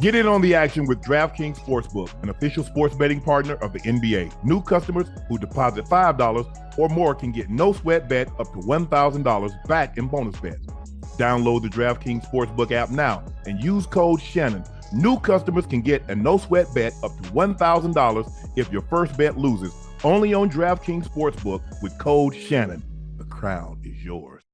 Get in on the action with DraftKings Sportsbook, an official sports betting partner of the NBA. New customers who deposit $5 or more can get no sweat bet up to $1,000 back in bonus bets. Download the DraftKings Sportsbook app now and use code Shannon. New customers can get a no sweat bet up to $1,000 if your first bet loses. Only on DraftKings Sportsbook with code Shannon. The crown is yours.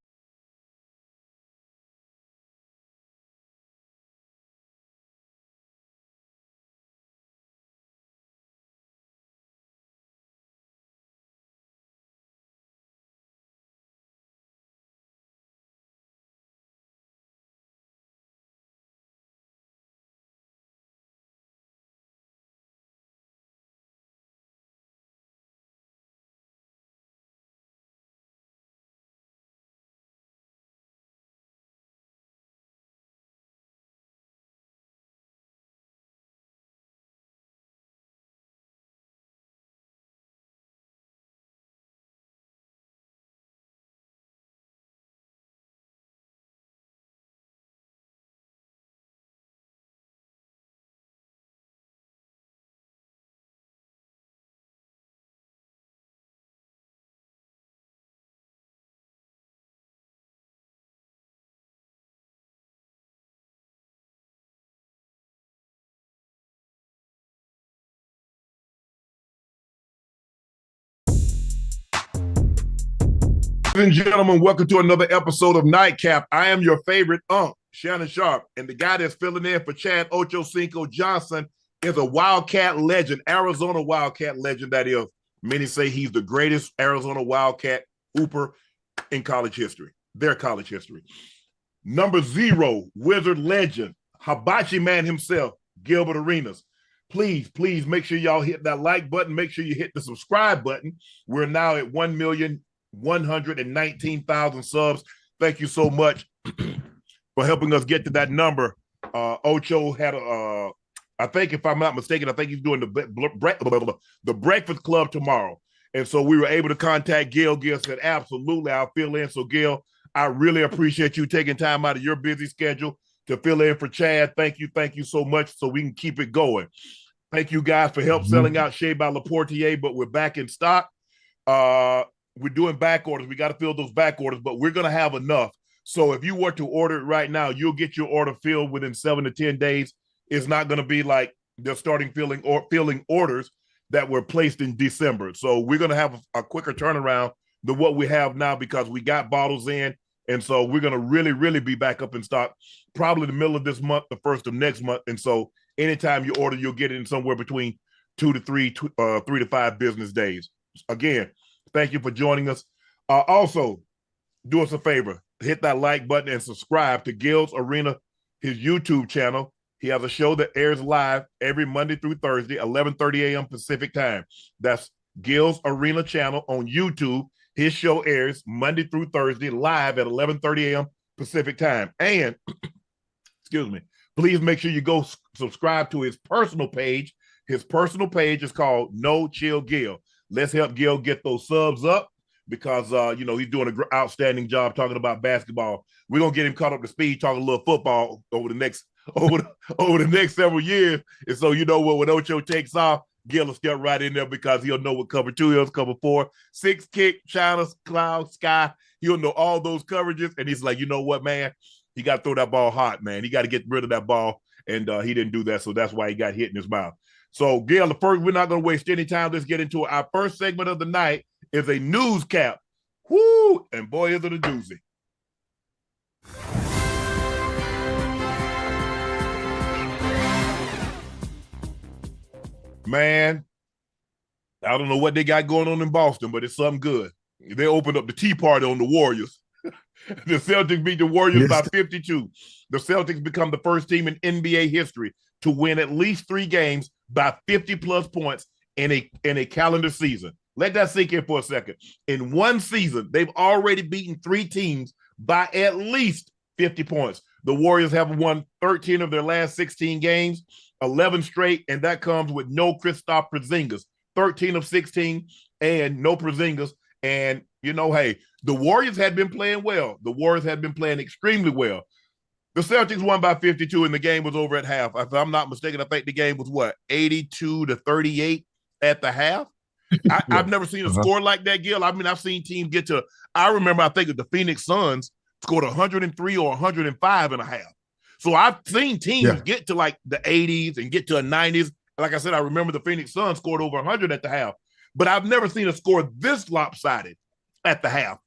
Ladies and gentlemen, welcome to another episode of Nightcap. I am your favorite Unc, Shannon Sharpe, and the guy that's filling in for Chad Ochocinco Johnson is a Wildcat legend, Arizona Wildcat legend, that is. Many say he's the greatest Arizona Wildcat hooper in college history, their college history. Number 0, Wizard legend, Hibachi man himself, Gilbert Arenas. Please make sure y'all hit that like button. Make sure you hit the subscribe button. We're now at 1,119,000 subs. Thank you so much for helping us get to that number. Ocho had I think if I'm not mistaken, I think he's doing the Breakfast Club tomorrow. And so we were able to contact Gil. Gil said, absolutely, I'll fill in. So Gil, I really appreciate you taking time out of your busy schedule to fill in for Chad. Thank you so much so we can keep it going. Thank you guys for help selling out Shea by Laportier, but we're back in stock. We're doing back orders. We got to fill those back orders, but we're going to have enough. So if you were to order it right now, you'll get your order filled within 7 to 10 days. It's not going to be like they're starting filling orders that were placed in December. So we're going to have a quicker turnaround than what we have now because we got bottles in. And so we're going to really be back up in stock probably the middle of this month, the first of next month. And so anytime you order, you'll get it in somewhere between 3 to 5 business days. Again, thank you for joining us. Also, do us a favor. Hit that like button and subscribe to Gil's Arena, his YouTube channel. He has a show that airs live every Monday through Thursday, 11:30 a.m. Pacific time. That's Gil's Arena channel on YouTube. His show airs Monday through Thursday live at 11:30 a.m. Pacific time. And, excuse me, please make sure you go subscribe to his personal page. His personal page is called No Chill Gil. Let's help Gil get those subs up because, he's doing an outstanding job talking about basketball. We're going to get him caught up to speed talking a little football over the next several years. And so, when Ocho takes off, Gil will step right in there because he'll know what cover 2 is, cover 4, 6 kick, China, cloud, sky. He'll know all those coverages. And he's like, you know what, man? He got to throw that ball hot, man. He got to get rid of that ball. And he didn't do that. So that's why he got hit in his mouth. So, Gil, we're not going to waste any time. Let's get into it. Our first segment of the night is a news cap. Woo! And boy, is it a doozy. Man, I don't know what they got going on in Boston, but it's something good. They opened up the tea party on the Warriors. The Celtics beat the Warriors by 52. The Celtics become the first team in NBA history to win at least 3 games by 50-plus points in a calendar season. Let that sink in for a second. In one season, they've already beaten 3 teams by at least 50 points. The Warriors have won 13 of their last 16 games, 11 straight, and that comes with no Kristaps Porzingis. 13 of 16 and no Porzingis. And, hey, the Warriors had been playing well. The Warriors had been playing extremely well. The Celtics won by 52, and the game was over at half. If I'm not mistaken, I think the game was 82-38 at the half. I've never seen a score like that, Gil. I mean, I've seen teams get to. I remember, I think the Phoenix Suns scored 103 or 105 and a half. So I've seen teams get to like the 80s and get to the 90s. Like I said, I remember the Phoenix Suns scored over 100 at the half, but I've never seen a score this lopsided at the half.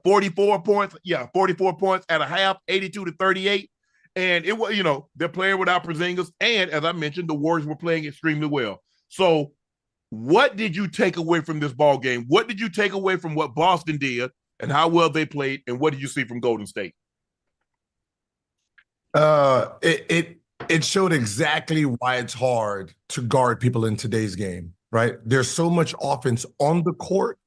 44 points? Yeah, 44 points at a half, 82-38. And it was, they're playing without Porzingis. And as I mentioned, the Warriors were playing extremely well. So what did you take away from this ball game? What did you take away from what Boston did and how well they played? And what did you see from Golden State? It showed exactly why it's hard to guard people in today's game, right? There's so much offense on the court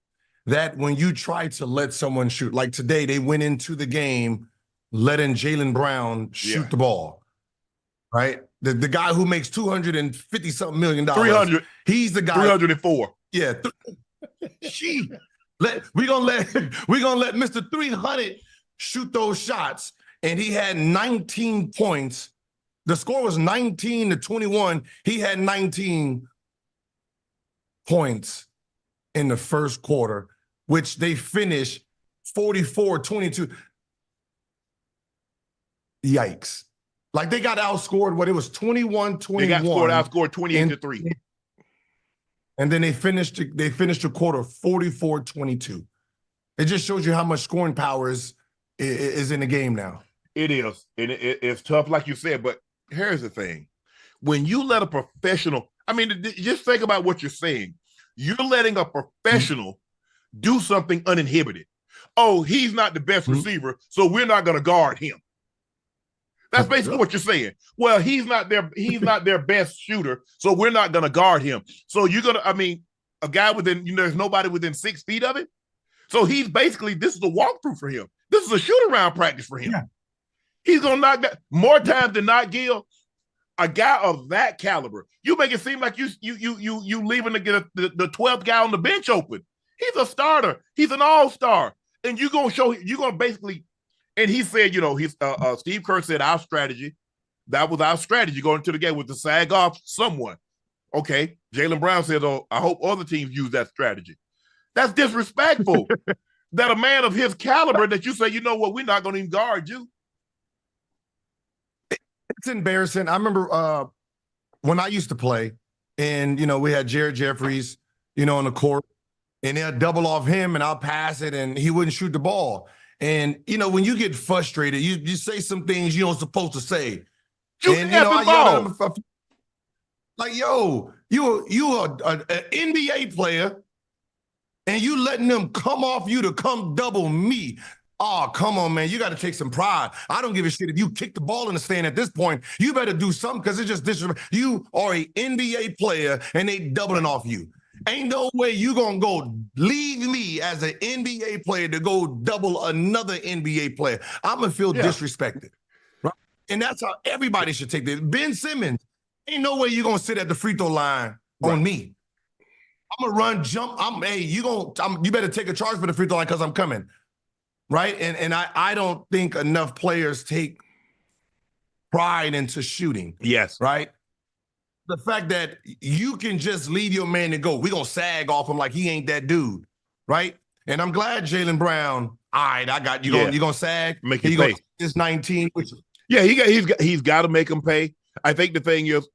that when you try to let someone shoot, like today, they went into the game letting Jaylen Brown shoot the ball, right? The guy who makes $250-something million. 300. He's the guy. 304. Yeah. We're gonna let Mr. 300 shoot those shots. And he had 19 points. The score was 19-21. He had 19 points in the first quarter, which they finished 44-22. Yikes. Like they got outscored, it was 21-21. They got outscored 28-3. And then they finished the quarter 44-22. It just shows you how much scoring power is in the game now. It is. And it's tough, like you said, but here's the thing. When you let a professional, just think about what you're saying. You're letting a professional do something uninhibited. Oh, he's not the best receiver, so we're not going to guard him. That's basically what you're saying. Well, he's not their best shooter, so we're not going to guard him. So you're going to, a guy within, there's nobody within 6 feet of it. So he's basically, this is a walkthrough for him. This is a shoot-around practice for him. Yeah. He's going to knock that more times than not, Gil. A guy of that caliber, you make it seem like you leaving to get the 12th guy on the bench open. He's a starter. He's an all-star. And you're going to basically, and he said, Steve Kerr said our strategy, that was our strategy going into the game, was to sag off someone. Okay. Jaylen Brown said, I hope other teams use that strategy. That's disrespectful. That a man of his caliber that you say, you know what, we're not going to even guard you. It's embarrassing. I remember when I used to play and, we had Jared Jeffries, on the court, and they'll double off him and I'll pass it and he wouldn't shoot the ball. And, when you get frustrated, you say some things you don't supposed to say. And, I yelled at him, like, yo, you are an NBA player and you letting them come off you to come double me. Oh, come on, man. You got to take some pride. I don't give a shit if you kick the ball in the stand at this point. You better do something because it's just disrespect. You are an NBA player and they doubling off you. Ain't no way you going to go leave me as an NBA player to go double another NBA player. I'm going to feel disrespected. Right? And that's how everybody should take this. Ben Simmons, ain't no way you going to sit at the free throw line on me. I'm going to run, jump. You better take a charge for the free throw line because I'm coming. Right. And I don't think enough players take pride into shooting. Yes. Right. The fact that you can just leave your man to go. We're going to sag off him like he ain't that dude. Right. And I'm glad Jaylen Brown. All right. I got you. You're going to sag. Make him pay. It's 19. Yeah. He's got to make him pay. I think the thing is,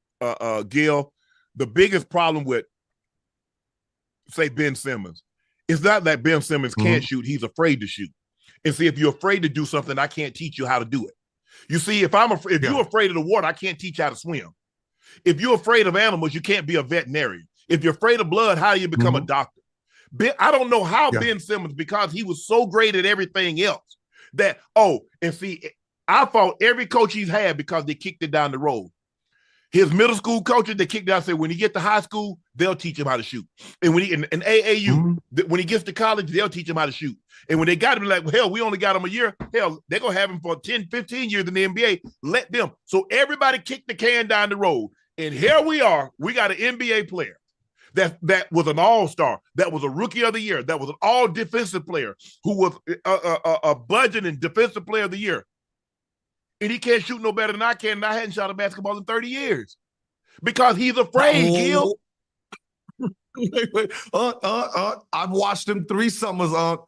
Gil, the biggest problem with, say, Ben Simmons, it's not that Ben Simmons can't shoot. He's afraid to shoot. And see, if you're afraid to do something, I can't teach you how to do it. You see, if you're afraid of the water, I can't teach you how to swim. If you're afraid of animals, you can't be a veterinarian. If you're afraid of blood, how do you become a doctor? I don't know how Ben Simmons, because he was so great at everything else, that, I fought every coach he's had because they kicked it down the road. His middle school coaches, they kicked out, said, when he get to high school, they'll teach him how to shoot. And when he in AAU, when he gets to college, they'll teach him how to shoot. And when they got him, like, well, hell, we only got him a year. Hell, they're going to have him for 10, 15 years in the NBA. Let them. So everybody kicked the can down the road. And here we are. We got an NBA player that was an all-star, that was a rookie of the year, that was an all-defensive player, who was a budget and defensive player of the year. And he can't shoot no better than I can, and I hadn't shot a basketball in 30 years. Because he's afraid, Gil. Wait. I've watched him 3 summers.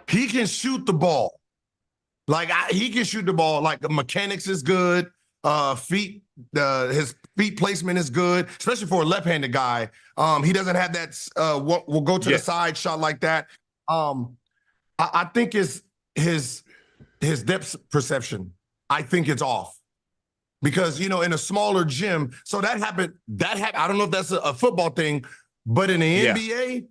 He can shoot the ball. He can shoot the ball. Like, the mechanics is good. His feet placement is good, especially for a left-handed guy. He doesn't have that will go to the side shot like that. I think his depth perception, I think it's off. Because, in a smaller gym, so that happened. I don't know if that's a football thing, but in the NBA,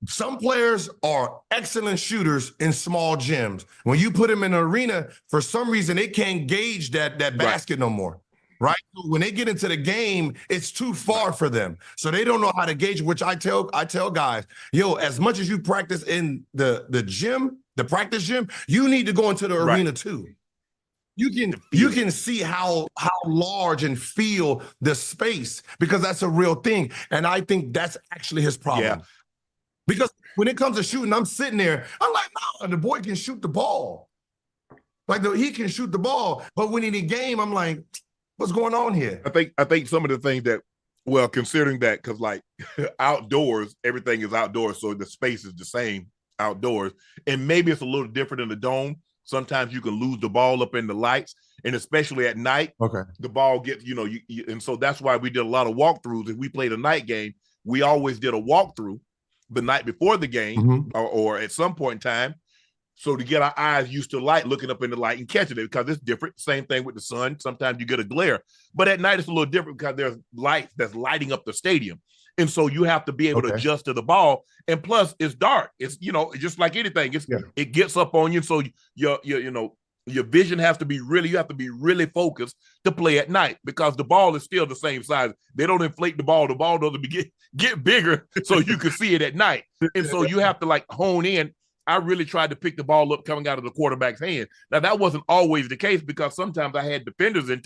some players are excellent shooters in small gyms. When you put them in an arena, for some reason, they can't gauge that basket no more, right? So when they get into the game, it's too far for them. So they don't know how to gauge, which I tell guys, as much as you practice in the gym, the practice gym, you need to go into the arena too. You can see how large and feel the space, because that's a real thing. And I think that's actually his problem. Yeah. Because when it comes to shooting, I'm sitting there, I'm like, no, the boy can shoot the ball. He can shoot the ball. But when in the game, I'm like, what's going on here? I think some of the things that, well, considering that, because outdoors, everything is outdoors, so the space is the same outdoors. And maybe it's a little different in the dome. Sometimes you can lose the ball up in the lights, and especially at night, the ball gets, and so that's why we did a lot of walkthroughs. If we played a night game, we always did a walkthrough the night before the game or at some point in time, so to get our eyes used to light, looking up in the light and catching it, because it's different. Same thing with the sun. Sometimes you get a glare, but at night it's a little different because there's lights that's lighting up the stadium. And so you have to be able to adjust to the ball. And plus it's dark. It's, just like anything, it gets up on you. So your vision has to be really focused to play at night, because the ball is still the same size. They don't inflate the ball. The ball doesn't get bigger so you can see it at night. And so you have to hone in. I really tried to pick the ball up coming out of the quarterback's hand. Now that wasn't always the case, because sometimes I had defenders in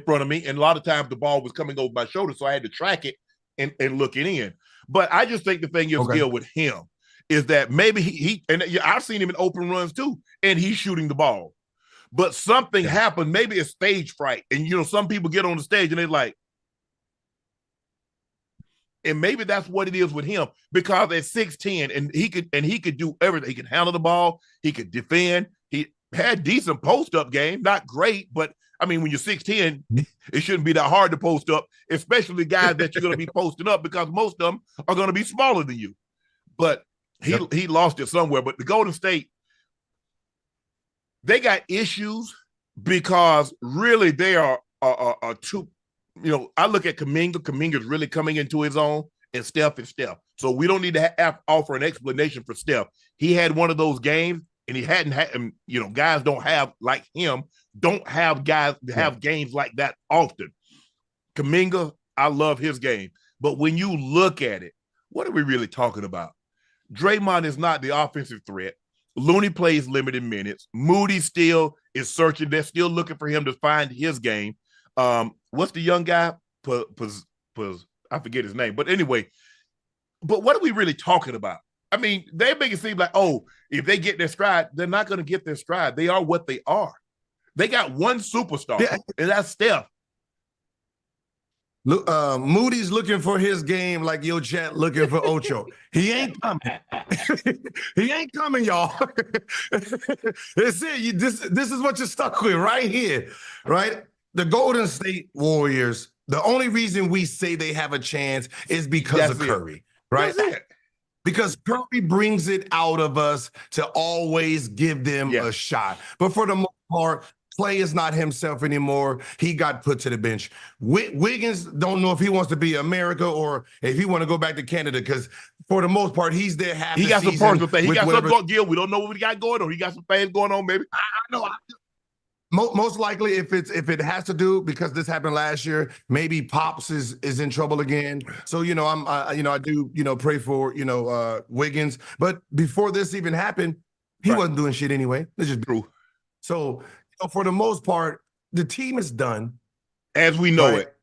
front of me, and a lot of times the ball was coming over my shoulder, so I had to track it and look it in. But I just think the thing is, Gil, with him is that maybe he and I've seen him in open runs too, and he's shooting the ball. But something happened. Maybe it's stage fright. And, some people get on the stage and they're like, and maybe that's what it is with him, because at 6'10", and he could do everything. He could handle the ball. He could defend. He had decent post-up game. Not great, but I mean, when you're 6'10", it shouldn't be that hard to post up, especially guys that you're going to be posting up, because most of them are going to be smaller than you. But he lost it somewhere. But the Golden State, they got issues because really they are too, I look at Kuminga. Kuminga's really coming into his own, and Steph is Steph. So we don't need to offer an explanation for Steph. He had one of those games, and he hadn't had, guys don't have like him, don't have guys have games like that often. Kuminga, I love his game. But when you look at it, what are we really talking about? Draymond is not the offensive threat. Looney plays limited minutes. Moody still is searching. They're still looking for him to find his game. What's the young guy? I forget his name. But anyway, but what are we really talking about? I mean, they make it seem like, if they get their stride, they're not going to get their stride. They are what they are. They got one superstar, and that's Steph. Look, Moody's looking for his game like your chat looking for Ocho. He ain't coming. He ain't coming, y'all. That's it. This is what you're stuck with right here, right? The Golden State Warriors, the only reason we say they have a chance is because of Curry, right? That's it. Because Curry brings it out of us to always give them a shot. But for the most part, Clay is not himself anymore. He got put to the bench. Wiggins don't know if he wants to be America or if he want to go back to Canada, because for the most part, he's there half the season. He got some personal things. He got something going, Gil. We don't know what he got going on. He got some things going on, maybe. I know. Most likely, if it has to do, because this happened last year, maybe Pops is in trouble again. So I do pray for Wiggins. But before this even happened, he wasn't doing shit anyway. It's just true. So for the most part, the team is done as we know it.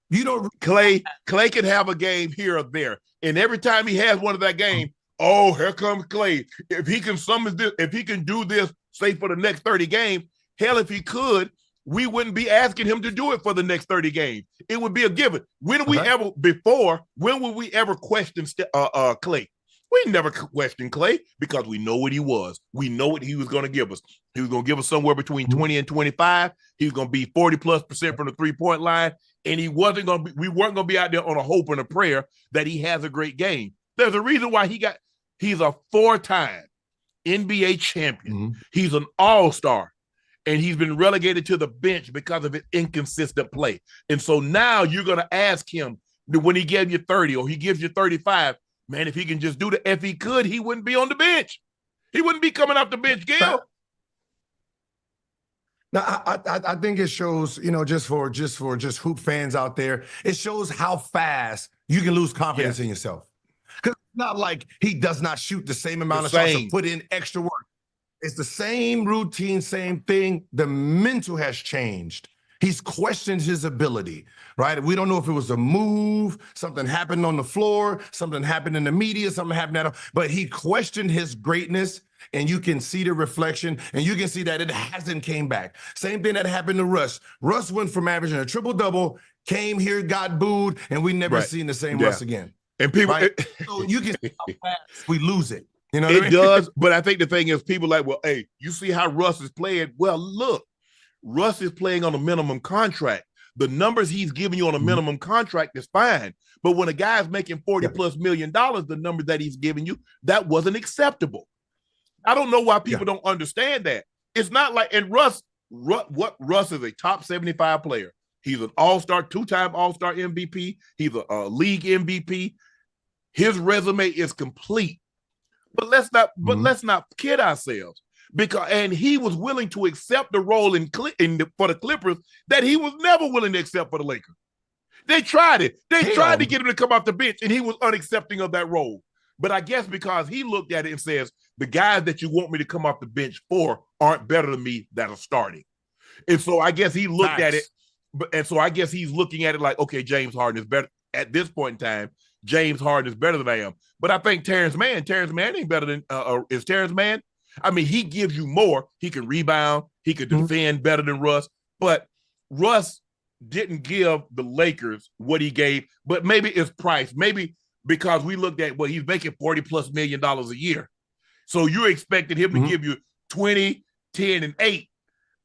Clay can have a game here or there, and every time he has one of that game, here comes Clay. If he can summon this, if he can do this say for the next 30 games. Hell, if he could, we wouldn't be asking him to do it for the next 30 games. It would be a given. When would we ever question Clay? We never questioned Clay because we know what he was. We know what he was going to give us. He was going to give us somewhere between 20 and 25. He was going to be 40+% from the 3-point line. And we weren't going to be out there on a hope and a prayer that he has a great game. There's a reason why he's a 4-time NBA champion. Mm-hmm. He's an all-star. And he's been relegated to the bench because of his inconsistent play. And so now you're going to ask him when he gave you 30 or he gives you 35, man, if he can just do the, if he could, he wouldn't be on the bench. He wouldn't be coming off the bench, Gil. Now, I think it shows, just for hoop fans out there, it shows how fast you can lose confidence in yourself. Because it's not like he does not shoot the same amount of shots or put in extra work. It's the same routine, same thing. The mental has changed. He's questioned his ability, right? We don't know if it was a move, something happened on the floor, something happened in the media, something happened but he questioned his greatness, and you can see the reflection, and you can see that it hasn't came back. Same thing that happened to Russ. Russ went from averaging a triple-double, came here, got booed, and we never seen the same Russ again. And people, so you can see how fast we lose it. You know it what I mean? does, but I think the thing is people like, well, hey, you see how Russ is playing? Well, look, Russ is playing on a minimum contract. The numbers he's giving you on a minimum contract is fine. But when a guy's making $40+ million, the number that he's giving you, that wasn't acceptable. I don't know why people don't understand that. It's not like, and Russ is a top 75 player. He's an all-star, 2-time all-star MVP. He's a league MVP. His resume is complete. But let's not kid ourselves, and he was willing to accept the role for the Clippers that he was never willing to accept for the Lakers. They tried it. They tried to get him to come off the bench, and he was unaccepting of that role. But I guess because he looked at it and says, the guys that you want me to come off the bench for aren't better than me that are starting. And so I guess he looked at it, and so I guess he's looking at it like, okay, James Harden is better at this point in time. James Harden is better than I am. But I think Terrence Mann ain't better than is Terrence Mann. I mean, he gives you more. He can rebound. He can defend better than Russ. But Russ didn't give the Lakers what he gave, but maybe it's price. Maybe because we looked at, well, he's making $40+ million a year. So you're expecting him to give you 20, 10, and 8.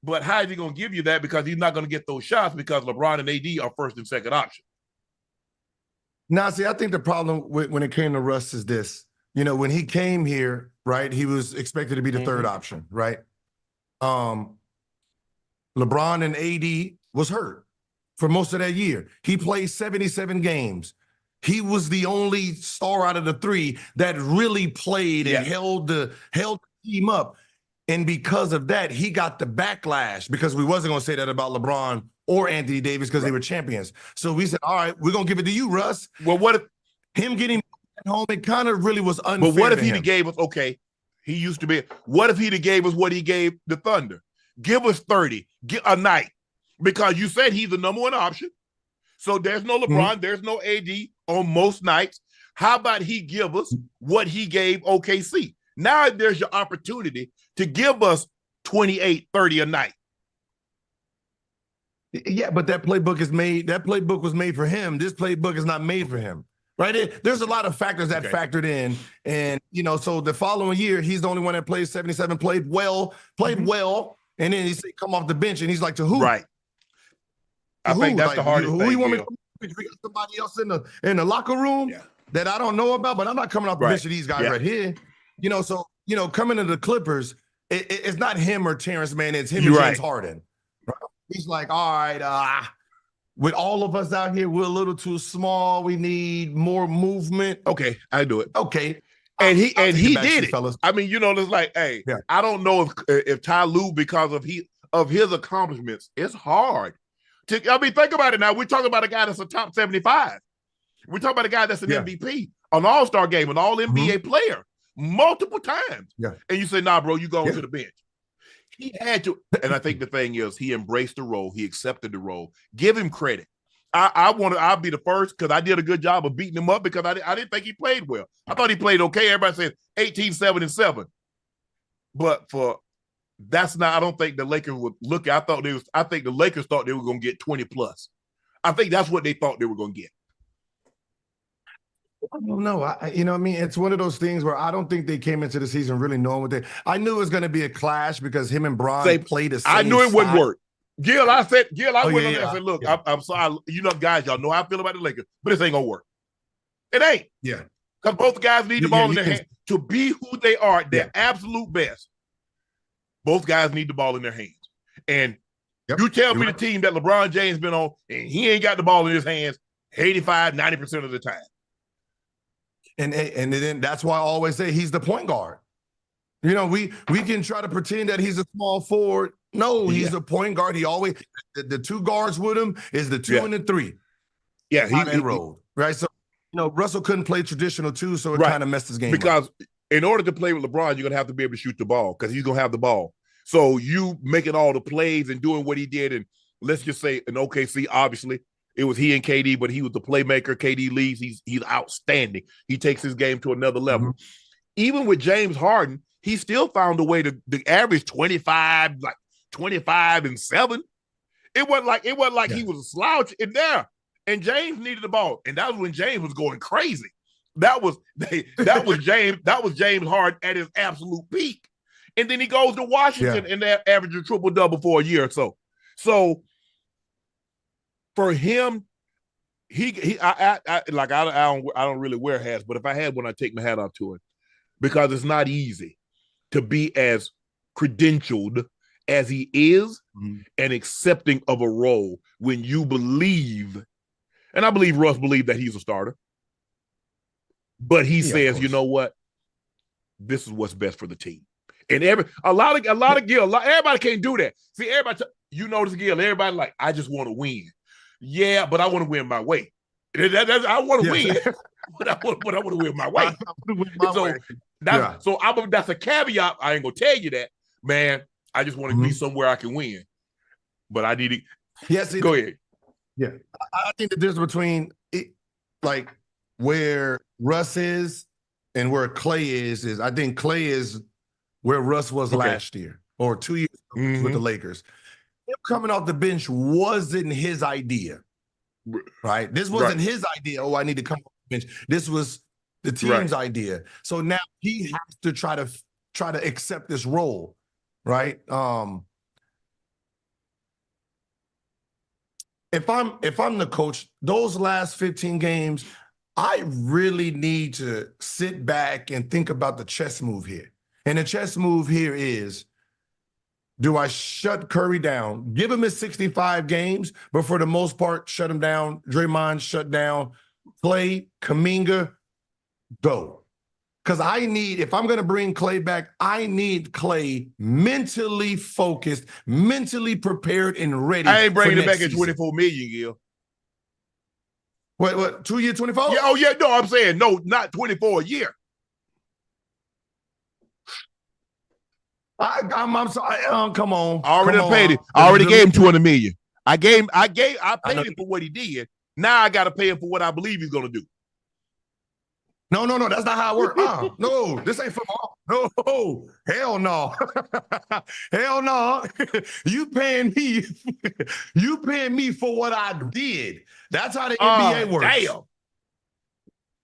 But how is he going to give you that? Because he's not going to get those shots because LeBron and AD are first and second option. Now, see, I think the problem when it came to Russ is this. When he came here, right, he was expected to be the third option, right? LeBron and AD was hurt for most of that year. He played 77 games. He was the only star out of the three that really played and held the team up. And because of that, he got the backlash because we wasn't going to say that about LeBron or Anthony Davis because they were champions. So we said, all right, we're going to give it to you, Russ. Well, what if him getting at home, it kind of really was unfair. But what if he gave us, okay, he used to be, what if he gave us what he gave the Thunder? Give us 30 a night because you said he's the number one option. So there's no LeBron, there's no AD on most nights. How about he give us what he gave OKC? Now there's your opportunity to give us 28, 30 a night. Yeah, but that playbook was made for him. This playbook is not made for him, right? There's a lot of factors that factored in. And, so the following year, he's the only one that played 77, played well. And then he said, come off the bench, and he's like, to who? Right. I think that's the hardest thing. Who you want me to we got somebody else in the locker room that I don't know about, but I'm not coming off the bench of these guys right here. So, coming to the Clippers, it's not him or Terrence Mann, it's him and James Harden. Right? He's like, all right, with all of us out here, we're a little too small. We need more movement. Okay, I do it. Okay. And he did it. Fellas. I mean, it's like, hey, I don't know if Ty Lue, because of his accomplishments, it's hard. Think about it now. We're talking about a guy that's a top 75. We're talking about a guy that's an MVP, an all-star game, an all-NBA player multiple times. Yeah. And you say, nah, bro, you going to the bench. He had to, and I think the thing is he embraced the role. He accepted the role. Give him credit. I'll be the first because I did a good job of beating him up because I didn't think he played well. I thought he played okay. Everybody said 18, 7, and 7. But for that's not. I don't think the Lakers would look. I think the Lakers thought they were going to get 20 plus. I think that's what they thought they were going to get. I don't know. You know what I mean? It's one of those things where I don't think they came into the season really knowing what they. I knew it was going to be a clash because him and Bron played the same. I knew it wouldn't work. Gil, I went on there and said, look, I'm sorry. You know, guys, y'all know how I feel about the Lakers, but this ain't going to work. It ain't. Yeah. Because both guys need the ball in their hand. To be who they are, their absolute best, both guys need the ball in their hands. And you tell me the team that LeBron James been on and he ain't got the ball in his hands 85, 90% of the time. And then that's why I always say he's the point guard. You know, we can try to pretend that he's a small forward. No, he's a point guard. He always the two guards with him is the 2 and the 3. Yeah, he rolled. Right. So Russell couldn't play traditional too, so it kind of messed his game because up. In order to play with LeBron, you're gonna have to be able to shoot the ball because he's gonna have the ball. So you making all the plays and doing what he did, and let's just say in OKC, obviously it was he and KD, but he was the playmaker. KD leaves, he's outstanding. He takes his game to another level. Even with James Harden, he still found a way to average 25, like 25 and 7. It wasn't like he was a slouch in there. And James needed the ball, and that was when James was going crazy. That was James. That was James Harden at his absolute peak. And then he goes to Washington and they're averaging triple double for a year or so. So for him, I don't really wear hats, but if I had one, I'd take my hat off to it because it's not easy to be as credentialed as he is and accepting of a role when you believe. And I believe Russ believed that he's a starter. But he says, you know what? This is what's best for the team. And a lot of Gil, everybody can't do that. See, everybody, you notice Gil, everybody like, I just want to win. Yeah, but I want to win my way. I want to win, but I want to win my way. That's a caveat. I ain't gonna tell you that, man. I just want to be somewhere I can win. But I need to. Yes, go ahead. Yeah, I think the difference between like where Russ is and where Clay is I think Clay is where Russ was last year or 2 years ago with the Lakers. Him coming off the bench wasn't his idea, right? This wasn't his idea. Oh, I need to come off the bench. This was the team's idea. So now he has to try to accept this role, right? If I'm the coach, those last 15 games, I really need to sit back and think about the chess move here. And the chess move here is, do I shut Curry down, give him his 65 games, but for the most part, shut him down? Draymond shut down. Clay, Kuminga, go. Because if I'm going to bring Clay back, I need Clay mentally focused, mentally prepared, and ready. I ain't bringing it back at 24 million, Gil. What, 2 year, 24? Yeah, no, I'm saying, no, not 24 a year. I'm sorry. Come on. I already paid him. I already gave him 200 million. I paid him for what he did. Now I got to pay him for what I believe he's going to do. No, that's not how it works. No, this ain't football. No, hell no. Hell no. You paying me for what I did. That's how the NBA works. Damn.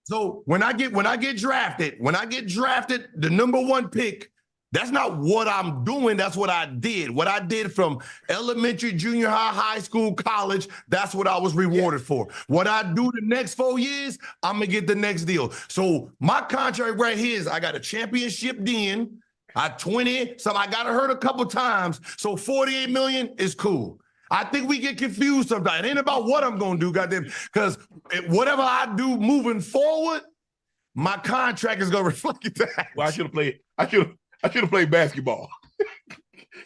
So when I get drafted, the number 1 pick, that's not what I'm doing. That's what I did. What I did from elementary, junior high, high school, college, that's what I was rewarded for. What I do the next 4 years, I'm going to get the next deal. So my contract right here is I got a championship then. I 20, so I got hurt a couple times. So 48 million is cool. I think we get confused sometimes. It ain't about what I'm going to do, goddamn, because whatever I do moving forward, my contract is going to reflect that. Well, I should have played basketball.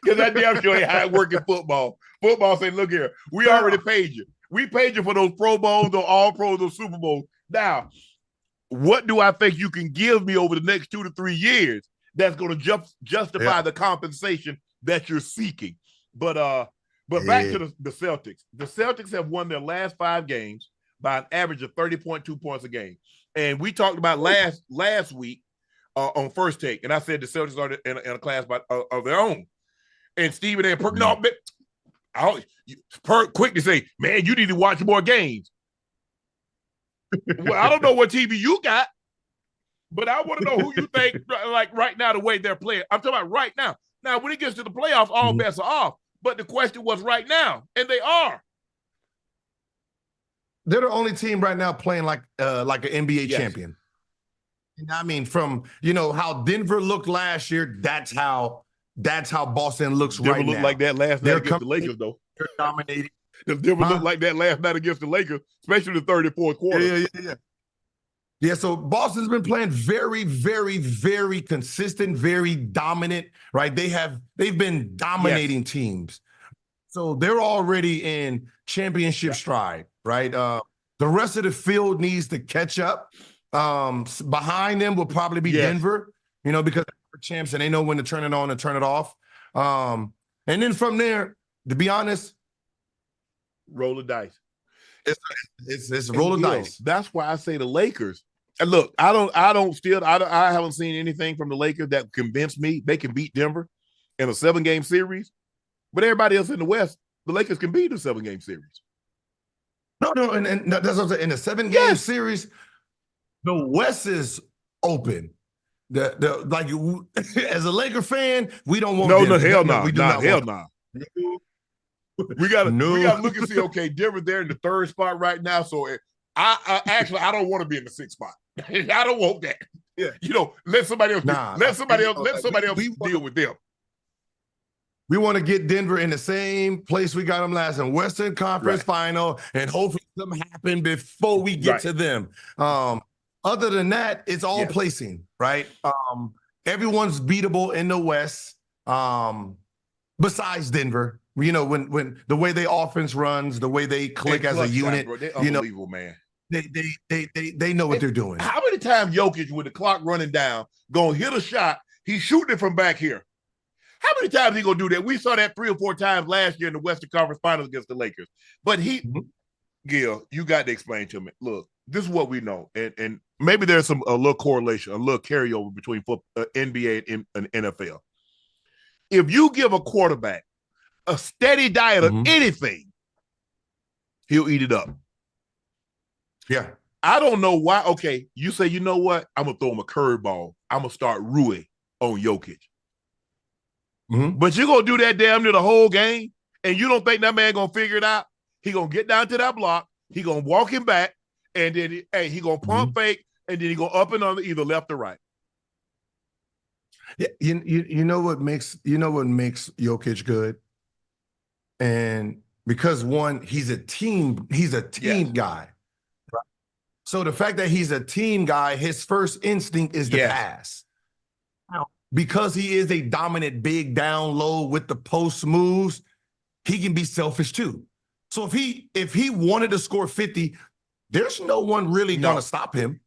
Because I damn sure ain't how it work in football. Football saying, look here, we already paid you. We paid you for those Pro Bowls, those All Pros, those Super Bowls. Now, what do I think you can give me over the next 2 to 3 years that's going to justify the compensation that you're seeking? But back to the Celtics. The Celtics have won their last 5 games by an average of 30.2 points a game. And we talked about last week on First Take, and I said the Celtics are in a class of their own. And Stephen A. Perk, no, Perk quick to say, man, you need to watch more games. Well, I don't know what TV you got, but I want to know who you think, like right now, the way they're playing. I'm talking about right now. Now, when it gets to the playoffs, all bets are off. But the question was right now, and they are. They're the only team right now playing like an NBA champion. And I mean, from how Denver looked last year, that's how Boston looks right now. Denver looked like that last night against the Lakers, though. They're dominating. Denver looked like that last night against the Lakers, especially the third and fourth quarter. Yeah, so Boston's been playing very, very, very consistent, very dominant, right? They've been dominating teams. So they're already in championship stride, right? The rest of the field needs to catch up. Behind them will probably be Denver, because they're champs and they know when to turn it on and turn it off. And then from there, to be honest, roll the dice. It's roll the dice. That's why I say the Lakers. And look, I haven't seen anything from the Lakers that convinced me they can beat Denver in a 7-game series. But everybody else in the West, the Lakers can beat a 7-game series. No, and that's what I'm saying. In a 7-game series, the West is open. Like as a Laker fan, we don't want hell no. We gotta look and see. Okay, Denver there in the 3rd spot right now. So I don't want to be in the 6th spot. I don't want that. Yeah, let somebody else. Let somebody else deal with them. We want to get Denver in the same place we got them last in Western Conference Final, and hopefully something happen before we get to them. Other than that, it's all placing, right? Everyone's beatable in the West, besides Denver. When the way they offense runs, the way they click as a unit, they're unbelievable, man. They know what they're doing. How many times Jokic, with the clock running down, gonna hit a shot? He's shooting it from back here. How many times he gonna do that? We saw that 3 or 4 times last year in the Western Conference Finals against the Lakers. But Gil, you got to explain to me. Look, this is what we know, and maybe there's a little correlation, a little carryover between NBA and NFL. If you give a quarterback a steady diet of anything, he'll eat it up. Yeah. I don't know why. Okay, you say, you know what? I'm gonna throw him a curveball. I'm gonna start Rui on Jokic. But you're going to do that damn near the whole game, and you don't think that man going to figure it out? He going to get down to that block, he going to walk him back, and then he going to pump fake, and then he go up and on either left or right. Yeah, you know what makes Jokic good? And because one, he's a team guy. Right? So the fact that he's a team guy, his first instinct is to pass. Because he is a dominant big down low with the post moves, he can be selfish too. So if he wanted to score 50, there's no one really gonna stop him.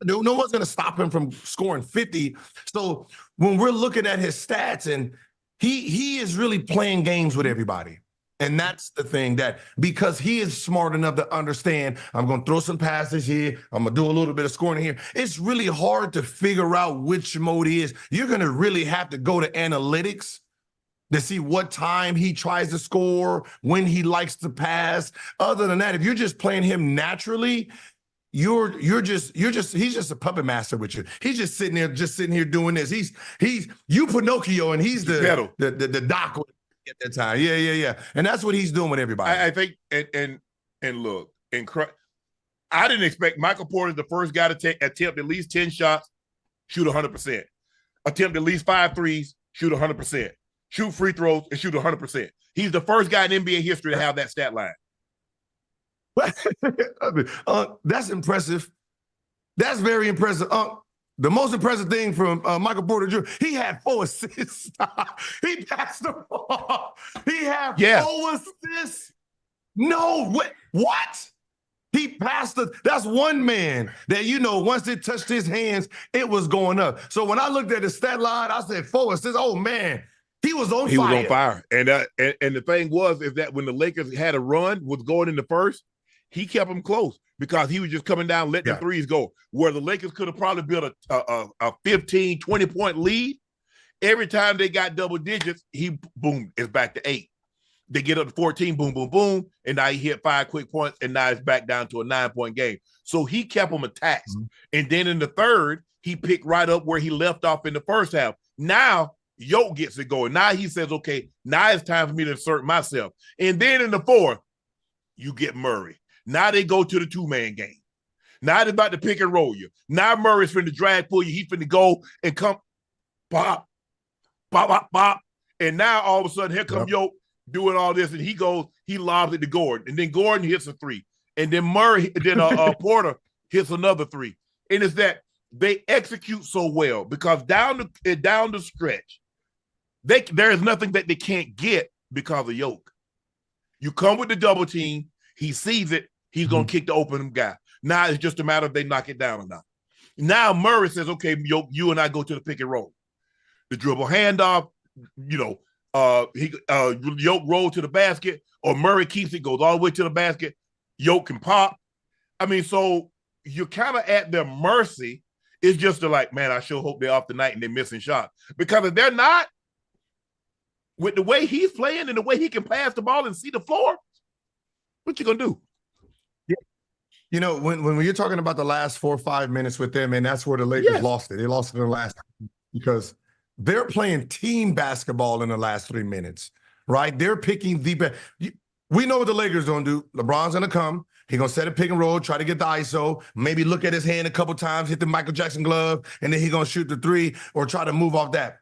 No one's gonna stop him from scoring 50. So when we're looking at his stats, and he is really playing games with everybody. And that's the thing, that because he is smart enough to understand, I'm going to throw some passes here, I'm going to do a little bit of scoring here. It's really hard to figure out which mode he is. You're going to really have to go to analytics to see what time he tries to score, when he likes to pass. Other than that, if you're just playing him naturally, he's just a puppet master with you. He's just sitting here doing this. He's you Pinocchio, and he's the doc at that time. Yeah. And that's what he's doing with everybody. I think, and look, I didn't expect Michael Porter, the first guy to attempt at least 10 shots, shoot 100%. Attempt at least 5 threes, shoot 100%. Shoot free throws and shoot 100%. He's the first guy in NBA history to have that stat line. That's impressive. That's very impressive. The most impressive thing from Michael Porter Jr., he had 4 assists. He passed the ball. He had 4 assists. No, what? He passed that's one man that, once it touched his hands, it was going up. So when I looked at the stat line, I said 4 assists. Oh, man. He was on fire. He was on fire. And the thing is that when the Lakers had a run, was going in the first, he kept them close because he was just coming down, letting the threes go. Where the Lakers could have probably built a 15, 20-point lead, Every time they got double digits, he boom, it's back to 8. They get up to 14, boom, boom, boom, and now he hit 5 quick points, and now it's back down to a 9-point game. So he kept them taxed. And then in the third, he picked right up where he left off in the first half. Now, Yoke gets it going. Now he says, okay, now it's time for me to insert myself. And then in the fourth, you get Murray. Now they go to the 2-man game. Now they're about to pick and roll you. Now Murray's finna drag pull you. He's finna go and come, pop, pop, pop, pop. And now all of a sudden, here comes Yoke doing all this, and he goes, he lobs it to Gordon. And then Gordon hits a 3. And then Porter hits another 3. And it's that they execute so well because down the stretch, there is nothing that they can't get because of Yoke. You come with the double team, he sees it, he's going to kick the open guy. Now it's just a matter of they knock it down or not. Now Murray says, okay, Yoke, you and I go to the pick and roll. The dribble handoff, Yoke roll to the basket, or Murray keeps it, goes all the way to the basket. Yoke can pop. I mean, so you're kind of at their mercy. It's just like, man, I sure hope they're off tonight and they're missing shots. Because if they're not, with the way he's playing and the way he can pass the ball and see the floor, what you gonna do? You know, when you're talking about the last 4 or 5 minutes with them, and that's where the Lakers lost it. They lost it in the last because they're playing team basketball in the last 3 minutes, right? They're picking the best. We know what the Lakers gonna do. LeBron's gonna come. He's gonna set a pick and roll, try to get the ISO, maybe look at his hand a couple times, hit the Michael Jackson glove, and then he's gonna shoot the 3 or try to move off that.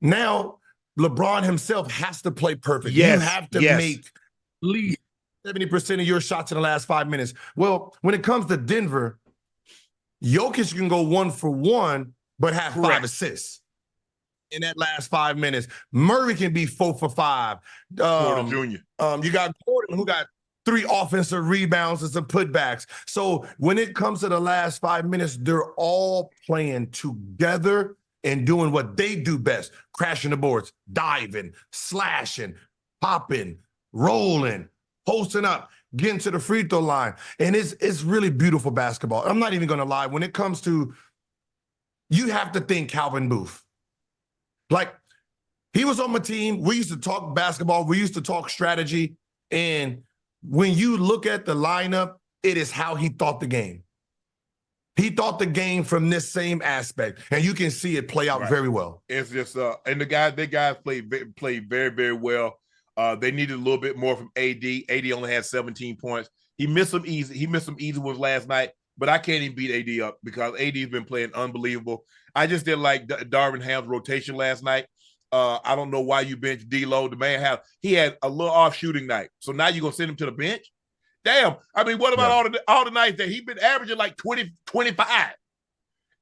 Now, LeBron himself has to play perfect. Yes, you have to make at least 70% of your shots in the last 5 minutes. Well, when it comes to Denver, Jokic can go 1 for 1, but have 5 assists in that last 5 minutes. Murray can be 4 for 5. Porter Jr. You got Gordon, who got 3 offensive rebounds and some putbacks. So when it comes to the last 5 minutes, they're all playing together and doing what they do best, crashing the boards, diving, slashing, popping, rolling, posting up, getting to the free throw line. And it's really beautiful basketball. I'm not even going to lie. When it comes to, you have to think Calvin Booth. Like, he was on my team. We used to talk basketball. We used to talk strategy. And when you look at the lineup, it is how he thought the game. He thought the game from this same aspect, and you can see it play out very well. It's just and the guys played very, very well. They needed a little bit more from AD. AD only had 17 points. He missed some easy ones last night, but I can't even beat AD up because AD's been playing unbelievable. I just didn't like Darvin Ham's rotation last night. I don't know why you benched D-Lo. The man had a little off shooting night. So now you're gonna send him to the bench? Damn. I mean, what about all the nights that he's been averaging like 20, 25?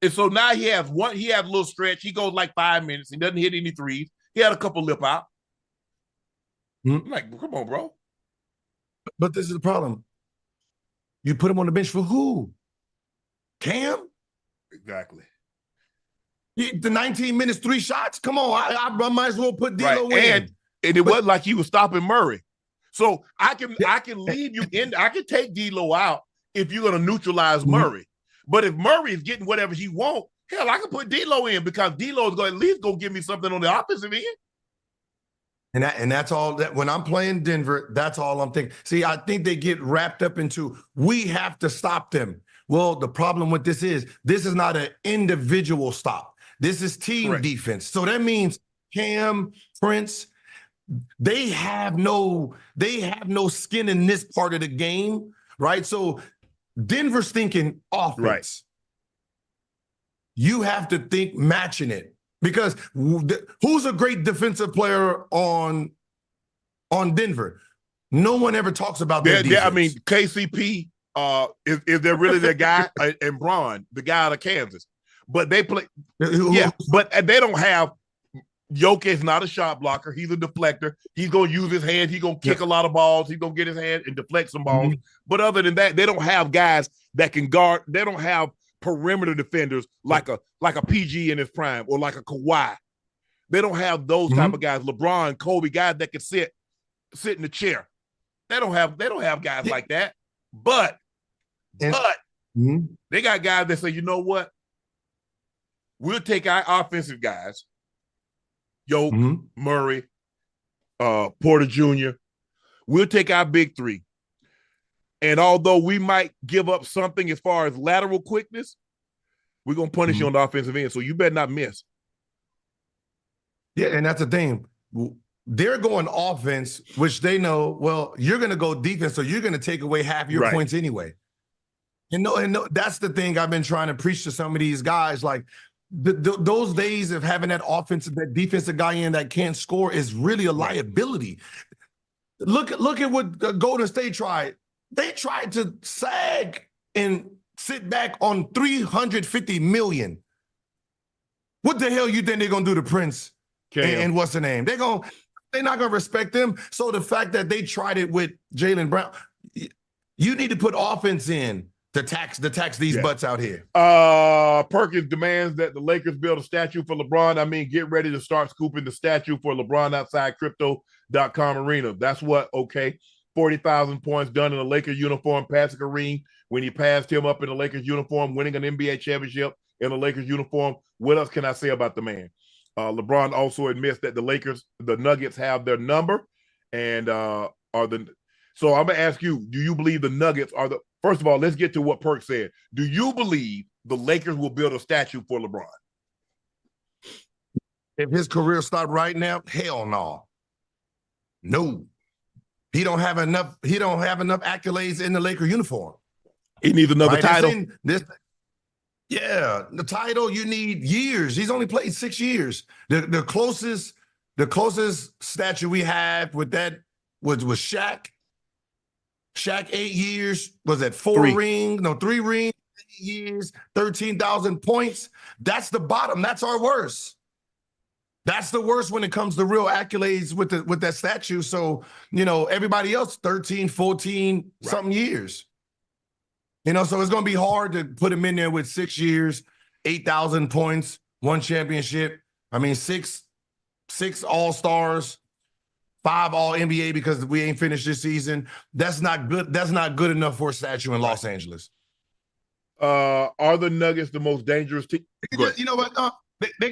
And so now he has a little stretch. He goes like 5 minutes. He doesn't hit any threes. He had a couple lip out. I'm like, come on, bro. But this is the problem. You put him on the bench for who? Cam? Exactly. The 19 minutes, 3 shots? Come on, I might as well put D-Lo in. And it wasn't like he was stopping Murray. So I can leave you in. I can take D-Lo out if you're going to neutralize Murray. But if Murray is getting whatever he wants, hell, I can put D-Lo in because D-Lo is going to at least go give me something on the offensive end. And that's all that when I'm playing Denver, that's all I'm thinking. See, I think they get wrapped up into we have to stop them. Well, the problem with this is not an individual stop. This is team defense. So that means Cam, Prince, they have no skin in this part of the game, right? So Denver's thinking offense. Right. You have to think matching it because who's a great defensive player on Denver? No one ever talks about their defense. I mean, KCP is there really the guy and Braun, the guy out of Kansas, but they play. But they don't have. Jokic is not a shot blocker. He's a deflector. He's going to use his hands. He's going to kick a lot of balls. He's going to get his hand and deflect some balls. But other than that, they don't have guys that can guard. They don't have perimeter defenders like a PG in his prime or like a Kawhi. They don't have those type of guys. LeBron, Kobe, guys that can sit in the chair. They don't have guys like that. But they got guys that say, you know what? We'll take our offensive guys Yoke, Murray, Porter Jr. We'll take our big three. And although we might give up something as far as lateral quickness, we're going to punish you on the offensive end. So you better not miss. Yeah, and that's the thing. They're going offense, which they know, well, you're going to go defense, so you're going to take away half your points anyway. And no, that's the thing I've been trying to preach to some of these guys. Like, those days of having that offensive, that defensive guy in that can't score is really a liability. Look at what Golden State tried. They tried to sag and sit back on $350 million. What the hell you think they're gonna do to Prince and what's the name? They're not gonna respect them. So the fact that they tried it with Jaylen Brown, you need to put offense in to tax these butts out here. Perkins demands that the Lakers build a statue for LeBron. I mean, get ready to start scooping the statue for LeBron outside crypto.com arena. That's what, 40,000 points done in a Lakers uniform, passing Kareem when he passed him up in a Lakers uniform, winning an NBA championship in a Lakers uniform. What else can I say about the man? LeBron also admits that the Nuggets have their number, and so I'm gonna ask you: do you believe the Nuggets are the? First of all, let's get to what Perk said. Do you believe the Lakers will build a statue for LeBron? If his career stopped right now, hell no. No. He don't have enough accolades in the Laker uniform. He needs another title. The title, you need years. He's only played 6 years. The closest statue we have with that was Shaq. Shaq 8 years. Was that 3 rings? No, 3 rings, 8 years, 13,000 points. That's the bottom. That's our worst. That's the worst when it comes to real accolades with that statue. So, everybody else, 13, 14, something years. So it's going to be hard to put him in there with 6 years, 8,000 points, 1 championship. I mean, six All-Stars, 5 All-NBA because we ain't finished this season. That's not good. That's not good enough for a statue in Los Angeles. Are the Nuggets the most dangerous team? You know what? They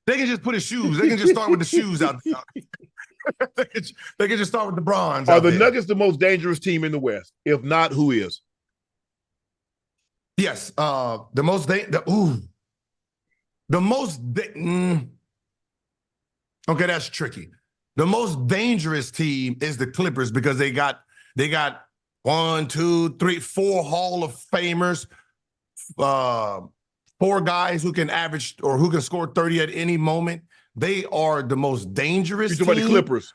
can just put his shoes. They can just start with the shoes out there. they can just start with the bronze. Are the Nuggets the most dangerous team in the West? If not, who is? Yes. The most. Okay, that's tricky. The most dangerous team is the Clippers because they got 1, 2, 3, 4 Hall of Famers. 4 guys who can average or who can score 30 at any moment. They are the most dangerous team. You're talking about the Clippers.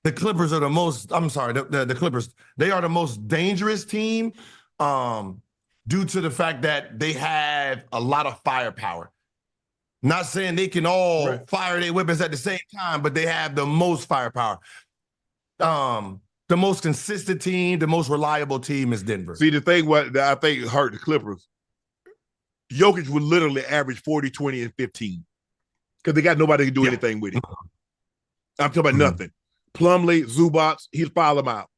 The Clippers are the most, I'm sorry, the Clippers. They are the most dangerous team due to the fact that they have a lot of firepower. Not saying they can all fire their weapons at the same time, but they have the most firepower. The most consistent team, the most reliable team is Denver. See, the thing what I think hurt the Clippers, Jokic would literally average 40, 20, and 15 because they got nobody to do anything with it. I'm talking about nothing. Plumlee, Zubac, he'll file them out.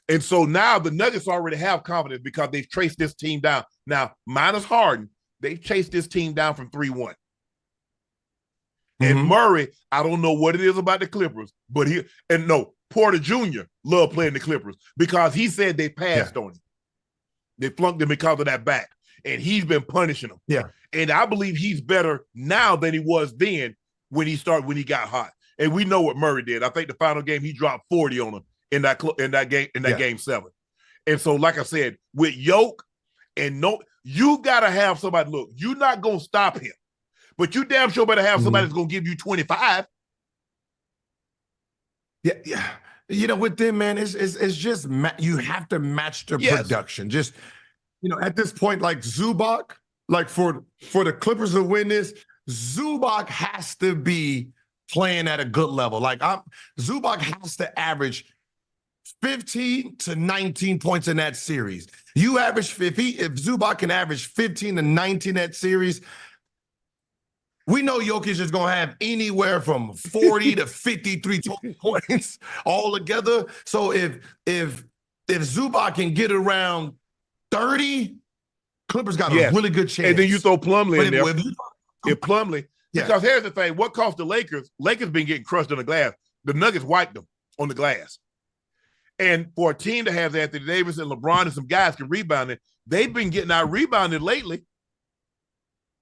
And so now the Nuggets already have confidence because they've traced this team down. Now, minus Harden, they've chased this team down from 3-1. And Murray, I don't know what it is about the Clippers, but Porter Jr. loved playing the Clippers because he said they passed on him. They flunked him because of that back. And he's been punishing them. Yeah. And I believe he's better now than he was then when he got hot. And we know what Murray did. I think the final game he dropped 40 on him in that game 7. And so, like I said, with Yoke you gotta have somebody. Look, you're not gonna stop him, but you damn sure better have somebody that's gonna give you 25. Yeah. With them, man, it's just you have to match the production. Just at this point, like Zubac, like for the Clippers to win this, Zubac has to be playing at a good level. Like Zubac has to average 15 to 19 points in that series. You average if Zubac can average 15 to 19 that series, we know Jokic is going to have anywhere from 40 to 53 points all together. So if Zubac can get around 30, Clippers got a really good chance. And then you throw Plumlee in there. If Plumlee, Yeah. Because here's the thing: what cost the Lakers? Lakers been getting crushed on the glass. The Nuggets wiped them on the glass. And for a team to have Anthony Davis and LeBron and some guys can rebound it, they've been getting out rebounded lately.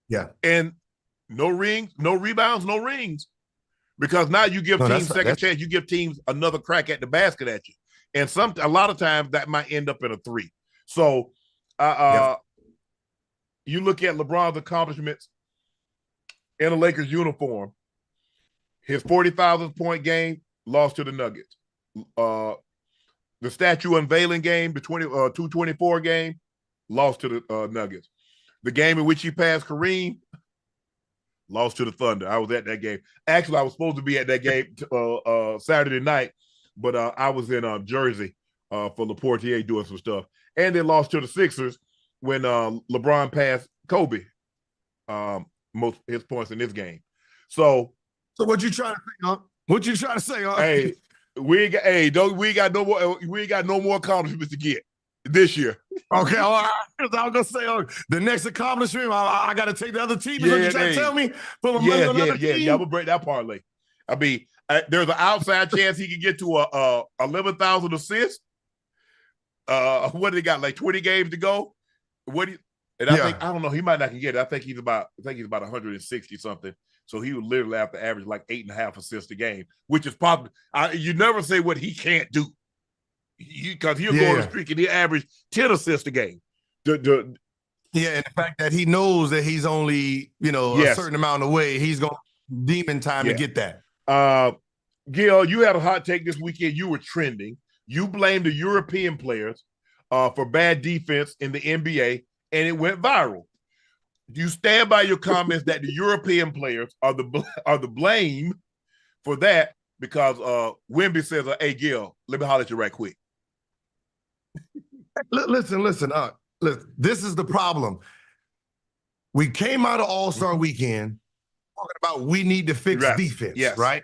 Yeah. And no rings, no rebounds, no rings. Because now you give teams second chance, you give teams another crack at the basket at you. And a lot of times that might end up in a 3. So you look at LeBron's accomplishments in a Lakers uniform. His 40,000 point game lost to the Nuggets. The statue unveiling game, the 224 game, lost to the Nuggets. The game in which he passed Kareem, lost to the Thunder. I was at that game. Actually, I was supposed to be at that game Saturday night, but I was in Jersey for Laportier doing some stuff. And they lost to the Sixers when LeBron passed Kobe most his points in this game. So what you trying to say, huh? What you trying to say, huh? Hey, we ain't got no more accomplishments to get this year. Okay, all right. I was gonna say the next accomplishment. I got to take the other team. Is what you trying to tell me? Yeah. I'm gonna break that parlay. I mean, there's an outside chance he could get to 11,000 assists. What do they got? Like 20 games to go. I think I don't know. He might not get it. I think he's about 160 something. So he would literally have to average like 8.5 assists a game, which is possible. You never say what he can't do, because he'll go on a streak and he'll average 10 assists a game. And the fact that he knows that he's only a certain amount away, he's going demon time to get that. Gil, you had a hot take this weekend. You were trending. You blamed the European players for bad defense in the NBA, and it went viral. Do you stand by your comments that the European players are the blame for that? Because Wemby says, "Hey, Gil, let me holler at you right quick." Listen. This is the problem. We came out of All-Star Weekend talking about we need to fix defense, right?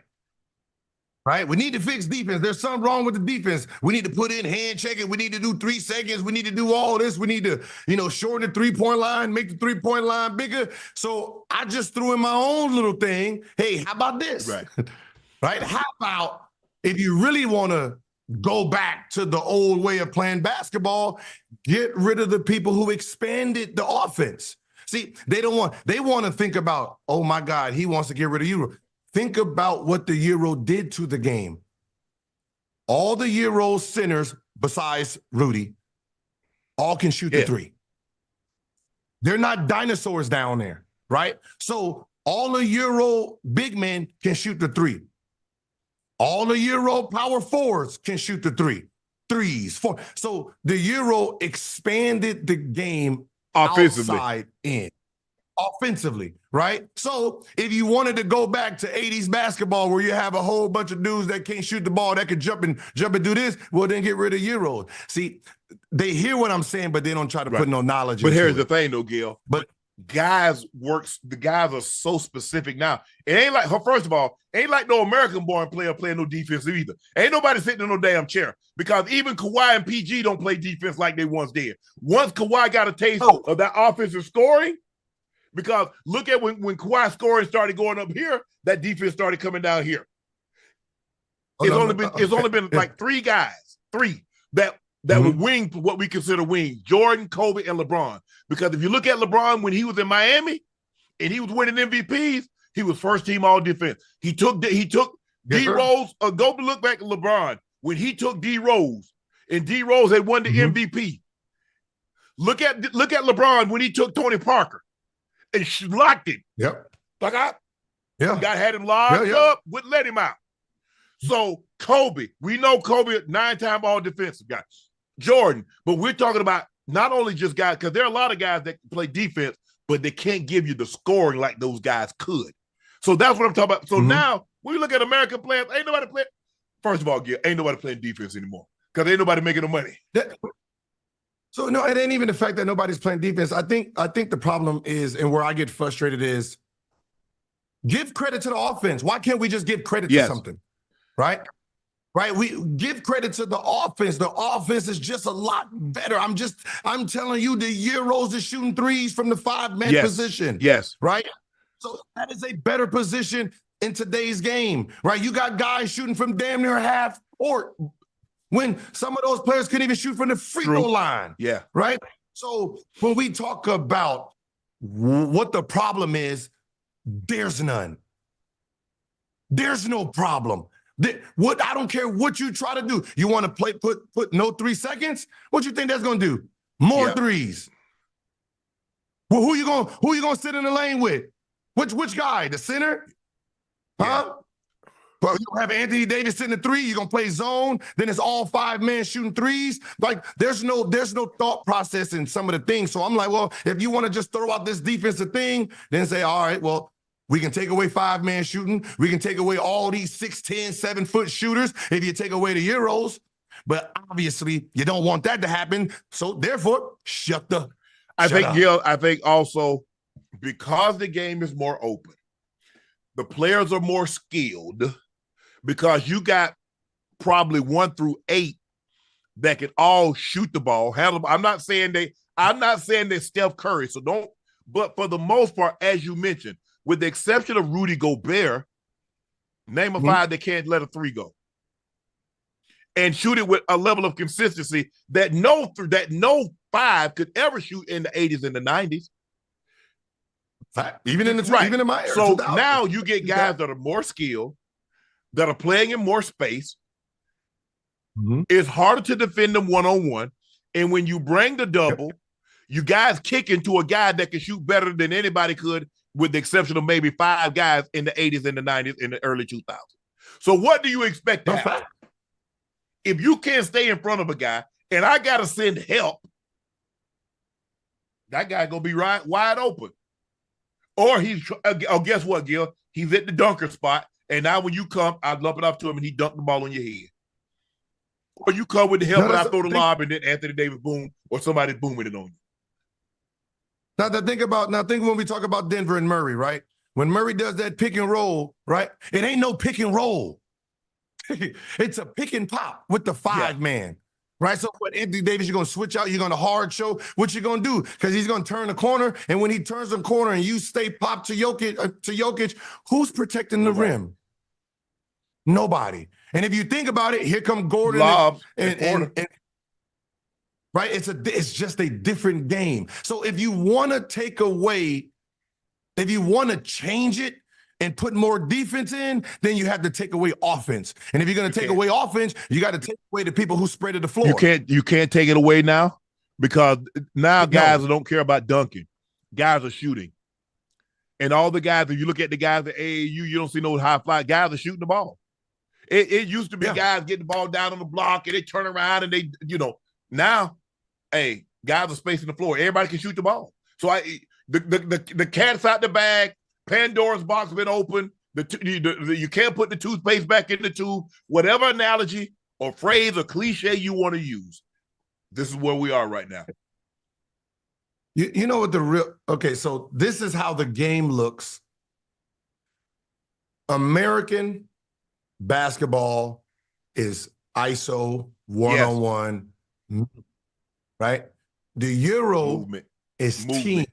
Right? We need to fix defense. There's something wrong with the defense. We need to put in hand checking. We need to do 3 seconds. We need to do all this. We need to, shorten the 3-point line, make the 3-point line bigger. So I just threw in my own little thing. Hey, how about this? Right. Right? How about if you really want to go back to the old way of playing basketball, get rid of the people who expanded the offense. See, they want to think about, oh my God, he wants to get rid of you. Think about what the Euro did to the game. All the Euro centers, besides Rudy, all can shoot the 3. They're not dinosaurs down there, right? So all the Euro big men can shoot the 3. All the Euro power forwards can shoot the 3. 3s, 4. So the Euro expanded the game outside in. Offensively, right? So if you wanted to go back to 80s basketball where you have a whole bunch of dudes that can't shoot the ball, that could jump and do this, well, then get rid of Euros. See, they hear what I'm saying, but they don't try to put no knowledge into it. But here's the thing, though, Gil. But the guys are so specific now. It ain't like, first of all, ain't like no American-born player playing no defense either. Ain't nobody sitting in no damn chair, because even Kawhi and PG don't play defense like they once did. Once Kawhi got a taste of that offensive scoring, because look at when Kawhi scoring started going up here, that defense started coming down here. It's only been like 3 guys that would wing what we consider wings: Jordan, Kobe, and LeBron. Because if you look at LeBron when he was in Miami and he was winning MVPs, he was first team all defense. He took D Rose. Go look back at LeBron when he took D Rose, and D Rose had won the MVP. Look at LeBron when he took Tony Parker and locked him. God had him locked up, wouldn't let him out. So Kobe, we know Kobe, 9-time all defensive guy. Jordan, but we're talking about not only just guys, because there are a lot of guys that can play defense, but they can't give you the scoring like those guys could. So that's what I'm talking about. So now when you look at American players, ain't nobody playing. First of all, Gil, ain't nobody playing defense anymore because ain't nobody making the money. So no, it ain't even the fact that nobody's playing defense. I think the problem is, and where I get frustrated is, give credit to the offense. Why can't we just give credit to something? Right? We give credit to the offense. The offense is just a lot better. I'm telling you, the Euros are shooting 3s from the 5-man position. Yes. Right? So that is a better position in today's game, right? You got guys shooting from damn near half court when some of those players couldn't even shoot from the free throw line. Yeah. Right? So when we talk about what the problem is, there's none. There's no problem. What I don't care what you try to do. You want to play put no 3 seconds? What you think that's going to do? More threes. Well, who you going to sit in the lane with? Which guy? The center? Huh? Well, you don't have Anthony Davis sitting at 3. You're going to play zone. Then it's all 5 men shooting threes. Like there's no thought process in some of the things. So I'm like, well, if you want to just throw out this defensive thing, then say, all right, well, we can take away 5-man shooting. We can take away all these 6'10", 7-foot shooters if you take away the Euros. But obviously, you don't want that to happen. So therefore, shut up. I think also because the game is more open, the players are more skilled because you got probably 1 through 8 that can all shoot the ball. I'm not saying they're Steph Curry. So don't. But for the most part, as you mentioned, with the exception of Rudy Gobert, name a 5 that can't let a 3 go. And shoot it with a level of consistency that no 5 could ever shoot in the 80s and the 90s. Even in my era. So now you get guys that are more skilled, that are playing in more space. It's harder to defend them one-on-one. And when you bring the double, you guys kick into a guy that can shoot better than anybody could, with the exception of maybe 5 guys in the 80s and the 90s and the early 2000s. So what do you expect to happen? If you can't stay in front of a guy and I got to send help, that guy going to be wide open. Or guess what, Gil? He's at the dunker spot, and now when you come, I lump it up to him and he dunked the ball on your head. Or you come with the help and I throw the lob and then Anthony Davis boom, or somebody booming it on you. Now think when we talk about Denver and Murray, right? When Murray does that pick and roll, right? It ain't no pick and roll. It's a pick and pop with the 5-man, right? So what Anthony Davis, you're going to switch out, you're going to hard show what you're going to do because he's going to turn the corner, and when he turns the corner and you stay popped to Jokic, who's protecting the rim? Nobody. And if you think about it, here come Gordon and right? It's just a different game. So if you want to change it and put more defense in, then you have to take away offense. And if you're going to take away offense, you got to take away the people who spread the floor. You can't take it away now because now guys don't care about dunking. Guys are shooting. And all the guys, if you look at the guys at AAU, you don't see no high fly. Guys are shooting the ball. It used to be guys getting the ball down on the block and they turn around and they, now, hey, guys are spacing the floor. Everybody can shoot the ball. So the cat's out the bag. Pandora's box been open. You can't put the toothpaste back in the tube. Whatever analogy or phrase or cliche you want to use, this is where we are right now. You know what so this is how the game looks. American basketball is ISO, one-on-one, right? The Euro movement is team,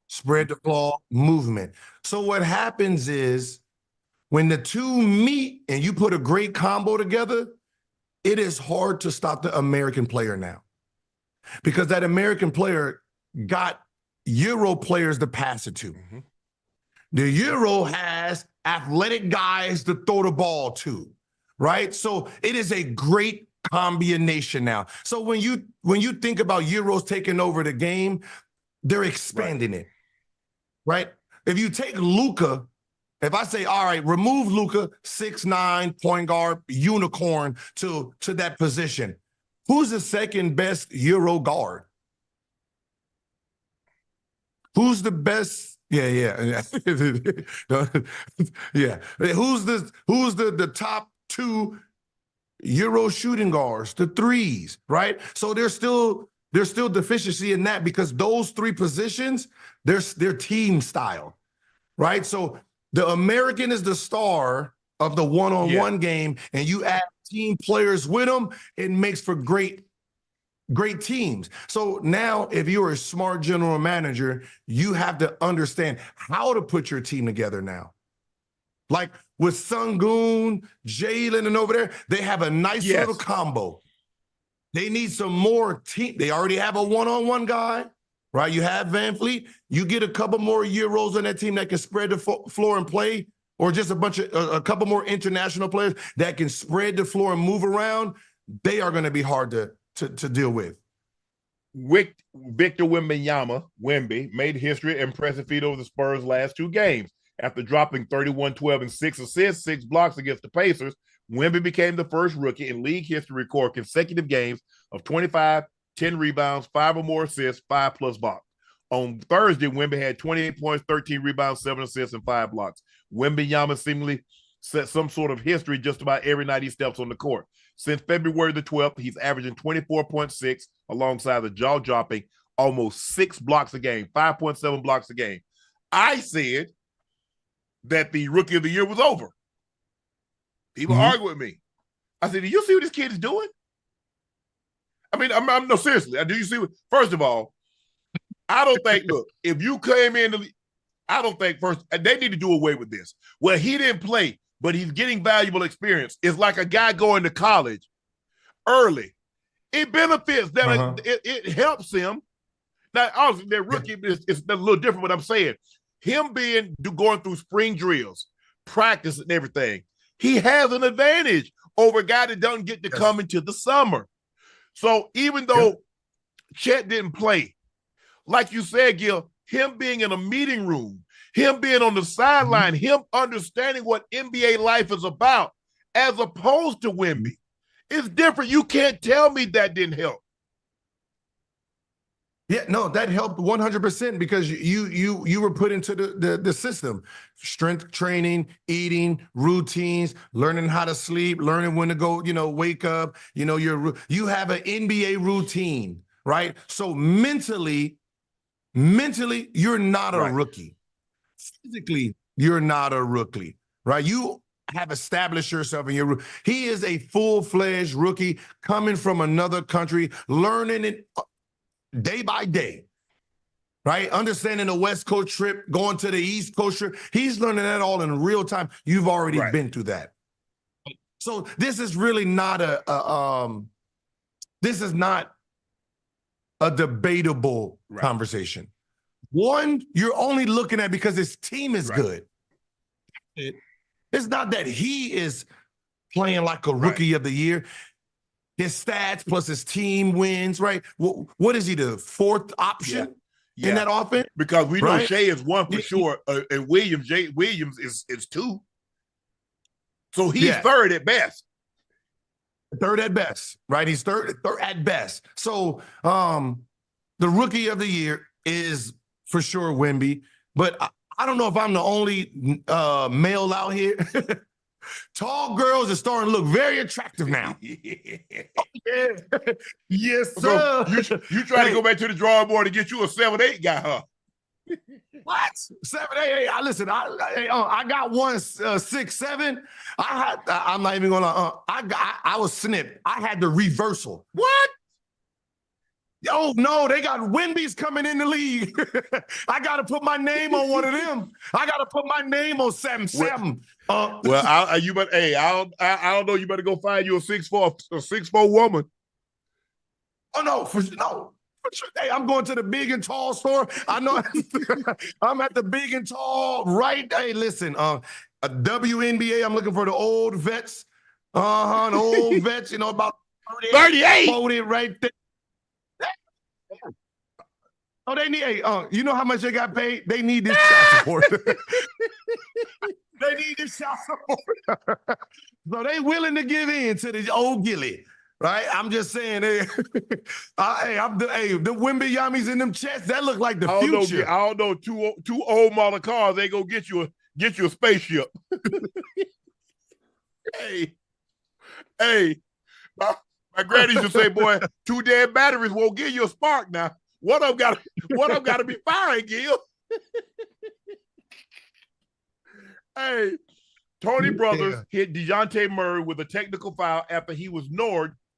spread the ball, movement. So what happens is when the two meet and you put a great combo together, it is hard to stop the American player now because that American player got Euro players to pass it to. The Euro has athletic guys to throw the ball to, right? So it is a great combination now. So when you think about Euros taking over the game, they're expanding it, right? If you take Luka, if I say, all right, remove Luka, 6'9", point guard, unicorn to that position, who's the second best Euro guard? Who's the best? Yeah. Yeah. Who's the top 2 Euro shooting guards? The threes, right? So there's still deficiency in that because those 3 positions, they're team style, right? So the American is the star of the one-on-one game, and you add team players with them, it makes for great great teams. So now if you're a smart general manager, you have to understand how to put your team together now. Like with Sengun, Jalen, and over there, they have a nice little combo. They need some more team. They already have a one-on-one guy, right? You have Van Fleet. You get a couple more Euros on that team that can spread the floor and play, or just a couple more international players that can spread the floor and move around. They are going to be hard to deal with. Victor Wemby made history, impressive feat over the Spurs' last 2 games. After dropping 31, 12, and 6 assists, 6 blocks against the Pacers, Wemby became the first rookie in league history to record consecutive games of 25, 10 rebounds, 5 or more assists, 5+ blocks. On Thursday, Wemby had 28 points, 13 rebounds, 7 assists, and 5 blocks. Wemby seemingly set some sort of history just about every night he steps on the court. Since February the 12th, he's averaging 24.6 alongside the jaw-dropping almost 6 blocks a game, 5.7 blocks a game. I said that the rookie of the year was over. People argue with me. I said, do you see what this kid is doing? I mean, I'm no, seriously. Do you see what, first of all, I don't think, look, if you came in, I don't think first, they need to do away with this. Well, he didn't play, but he's getting valuable experience. It's like a guy going to college early. It benefits them. It helps him. Now, obviously, their rookie is a little different, what I'm saying. Him going through spring drills, practice and everything, he has an advantage over a guy that doesn't get to come into the summer. So even though Chet didn't play, like you said, Gil, him being in a meeting room, him being on the sideline, him understanding what NBA life is about, as opposed to Wemby, it's different. You can't tell me that didn't help. Yeah, no, that helped 100% because you were put into the system. Strength training, eating, routines, learning how to sleep, learning when to go, wake up. You have an NBA routine, right? So mentally, you're not a rookie. Physically, you're not a rookie, right? You have established yourself in your. He is a full-fledged rookie coming from another country, learning it day by day, right? Understanding the West Coast trip, going to the East Coast trip. He's learning that all in real time. You've already been through that. So this is really not this is not a debatable conversation. One, you're only looking at because his team is good. It's not that he is playing like a rookie of the year. His stats plus his team wins, right? What is he, the 4th option in that offense? Because we know Shea is 1 for sure, and Williams is 2. So he's 3rd at best. 3rd at best, right? He's third at best. So the rookie of the year is for sure Wemby, but I don't know if I'm the only male out here. Tall girls are starting to look very attractive now. Yes, sir. So you try to go back to the drawing board to get you a 7'8" guy, huh? What? 7'8"? Listen, I got one 6'7". I'm not even gonna. I was snipped. I had the reversal. What? Oh no, they got Wemby's coming in the league. I gotta put my name on one of them. I gotta put my name on 7'7". Well, I don't know. You better go find you a 6'4" woman. Oh no, for sure. Hey, I'm going to the big and tall store. I know I'm at the big and tall, right? Hey, listen, a WNBA, I'm looking for the old vets. The old vets, about 38. 40 right there. Oh, they need, you know how much they got paid? They need this child support. They need this child support. So they willing to give in to the old Gilly, right? I'm just saying, the Wemby Yummies in them chests, that look like the future. I don't know, two old model cars, they go get you a spaceship. Hey, my granny used to say, boy, 2 dead batteries won't give you a spark now. What I've got to be firing, Gil. Hey, Tony Brothers hit Dejounte Murray with a technical foul after he was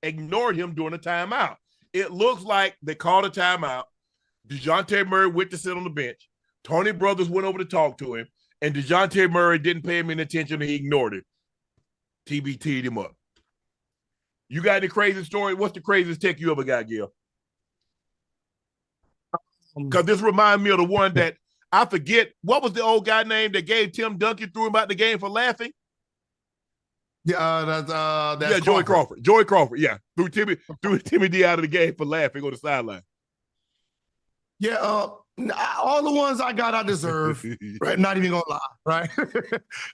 ignored him during a timeout. It looks like they called a timeout. Dejounte Murray went to sit on the bench. Tony Brothers went over to talk to him, and Dejounte Murray didn't pay him any attention. He ignored it. TB teed him up. You got any crazy story? What's the craziest tech you ever got, Gil? Because this reminds me of the one that I forget. What was the old guy name that gave Tim Duncan, threw him out the game for laughing? That's Joey Crawford. Joey Crawford, yeah. Threw Timmy D out of the game for laughing on the sideline. Yeah, all the ones I got, I deserve. Right? Not even gonna lie, right?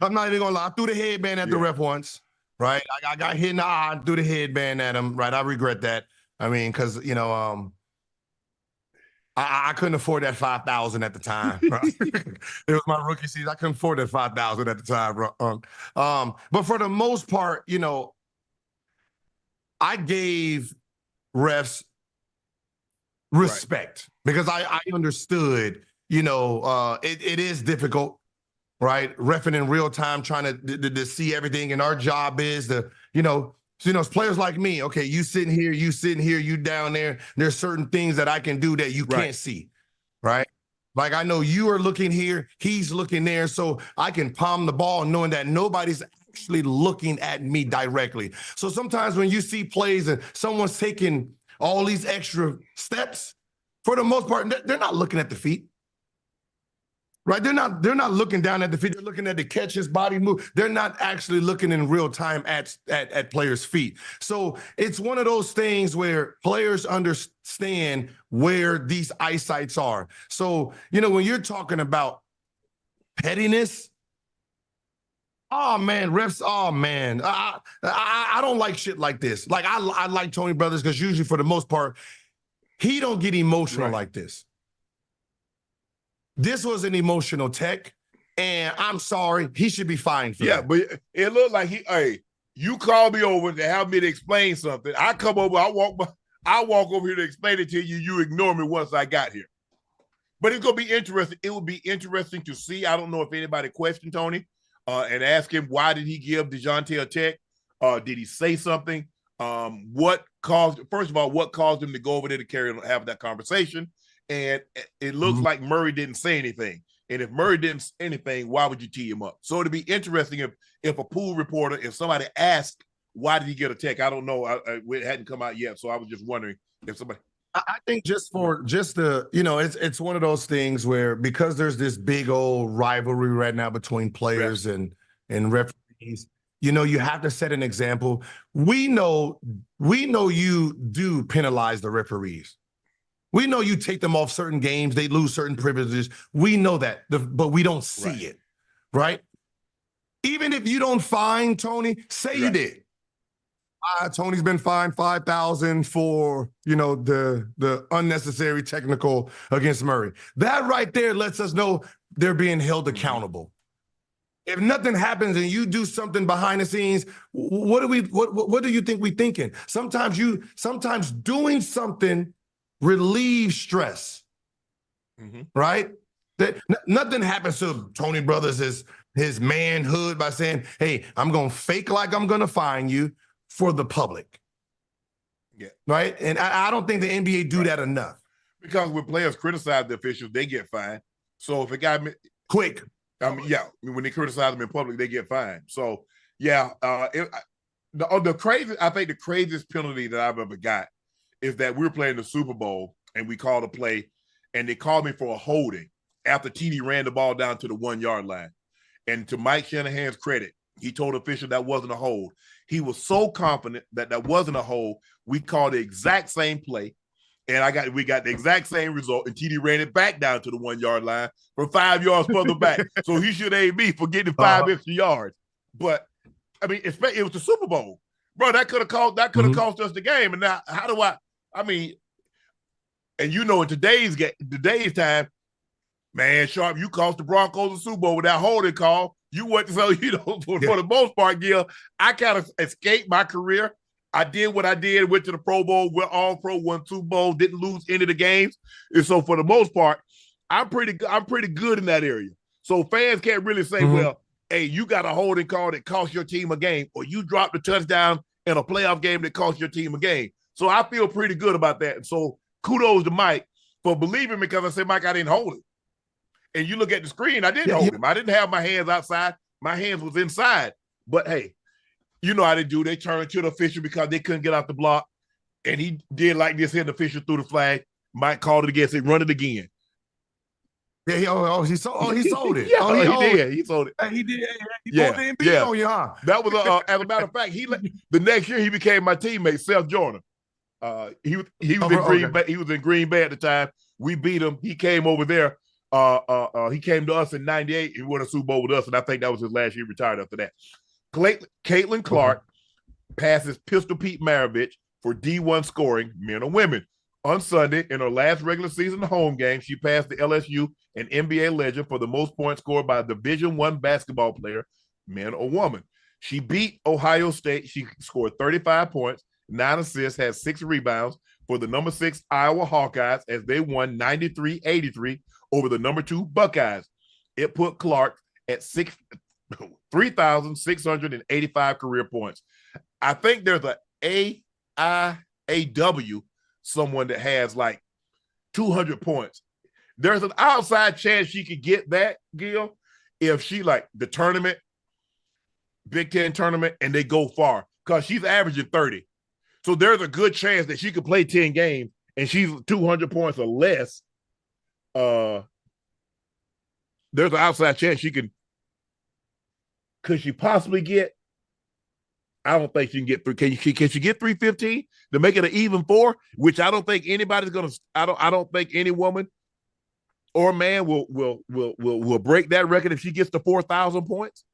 I'm not even gonna lie. I threw the headband at the ref once, right? I got hit in the eye, threw the headband at him, right? I regret that. I mean, because I couldn't afford that $5,000 at the time. Right? It was my rookie season. I couldn't afford that $5,000 at the time, bro. But for the most part, I gave refs respect because I understood, it is difficult, right? Reffing in real time, trying to see everything. And our job is to, it's players like me. Okay, you sitting here, you down there. There's certain things that I can do that you can't see, right? Like I know you are looking here, he's looking there, so I can palm the ball knowing that nobody's actually looking at me directly. So sometimes when you see plays and someone's taking all these extra steps, for the most part, they're not looking at the feet. Right? They're not looking down at the feet. They're looking at the catch, his body move. They're not actually looking in real time at players' feet. So it's one of those things where players understand where these eyesights are. So, when you're talking about pettiness, oh man, refs, oh man. I don't like shit like this. Like I like Tony Brothers because usually for the most part, he don't get emotional like this. This was an emotional tech, and I'm sorry. He should be fined for that. Yeah, but it looked like you called me over to have me to explain something. I come over, I walk over here to explain it to you. You ignore me once I got here. But it's gonna be interesting. It would be interesting to see. I don't know if anybody questioned Tony and asked him why did he give Dejounte a tech? Did he say something? What caused him to go over there to have that conversation? And it looks like Murray didn't say anything. And if Murray didn't say anything, why would you tee him up? So it'd be interesting if a pool reporter, if somebody asked, why did he get a tech? I don't know. It hadn't come out yet. So I was just wondering if somebody. I think it's one of those things where because there's this big old rivalry right now between players and referees, you have to set an example. We know you do penalize the referees. We know you take them off certain games. They lose certain privileges. We know that, but we don't see it, right? Even if you don't fine Tony, say you did. Tony's been fined $5,000 for, the unnecessary technical against Murray. That right there lets us know they're being held accountable. If nothing happens and you do something behind the scenes, what do you think we're thinking? Sometimes doing something relieve stress, right? That nothing happens to Tony Brothers' his manhood by saying, "Hey, I'm gonna fake like I'm gonna fine you for the public." Yeah, right. And I don't think the NBA do that enough. Because when players criticize the officials, they get fined. So if it got quick, when they criticize them in public, they get fined. So I think the craziest penalty that I've ever got is that we're playing the Super Bowl and we called a play and they called me for a holding after TD ran the ball down to the 1 yard line. And to Mike Shanahan's credit, he told the official that wasn't a hold. He was so confident that wasn't a hold. We called the exact same play and we got the exact same result and TD ran it back down to the 1 yard line from 5 yards further back. So he should aid me for getting 5 extra yards. But I mean, it was the Super Bowl. Bro, that could have cost us the game. And now and in today's time, man, Sharpe, you cost the Broncos the Super Bowl with that holding call. You went for the most part, Gil, I kind of escaped my career. I did what I did, went to the Pro Bowl, went all pro, won Super Bowl, didn't lose any of the games. And so for the most part, I'm pretty good in that area. So fans can't really say, well, hey, you got a holding call that cost your team a game, or you dropped a touchdown in a playoff game that cost your team a game. So I feel pretty good about that. And so kudos to Mike for believing me, because I said, Mike, I didn't hold it. And you look at the screen, I didn't hold him. I didn't have my hands outside. My hands was inside. But hey, you know how they do. They turned to the official because they couldn't get out the block. And he did like this, hit the official through the flag. Mike called it again, said, run it again. Yeah, he sold it. Yeah, he did. He sold it. He did. He pulled the NBA on you, huh? That was as a matter of fact, the next year he became my teammate, Seth Jordan. He was in Green Bay. He was in Green Bay at the time. We beat him. He came over there. He came to us in '98. He won a Super Bowl with us, and I think that was his last year. He retired after that. Caitlin Clark passes Pistol Pete Maravich for D1 scoring, men or women. On Sunday, in her last regular season home game, she passed the LSU and NBA legend for the most points scored by a Division I basketball player, man or woman. She beat Ohio State. She scored 35 points, 9 assists, had 6 rebounds for the number 6 Iowa Hawkeyes as they won 93-83 over the number 2 Buckeyes. It put Clark at 3,685 career points. I think there's a AIAW, someone that has like 200 points. There's an outside chance she could get that, Gil, if she like the tournament, Big Ten tournament, and they go far, because she's averaging 30. So there's a good chance that she could play 10 games and she's 200 points or less. There's an outside chance she could she possibly get? I don't think she can get through. Can she get 315 to make it an even 4? Which I don't think anybody's gonna. I don't think any woman or man will break that record if she gets to 4,000 points.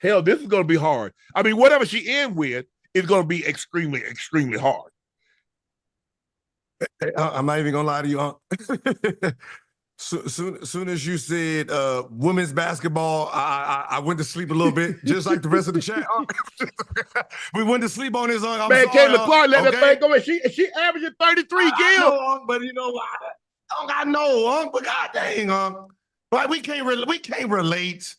Hell, this is gonna be hard. I mean, whatever she ends with is gonna be extremely, extremely hard. I'm not even gonna lie to you, Unc. Soon as you said women's basketball, I went to sleep a little bit, just like the rest of the chat. We went to sleep on this. Man, Caitlin Clark let that thing go. She averaging 33, Gil. But you know what? I know, but god dang, right? We can't relate,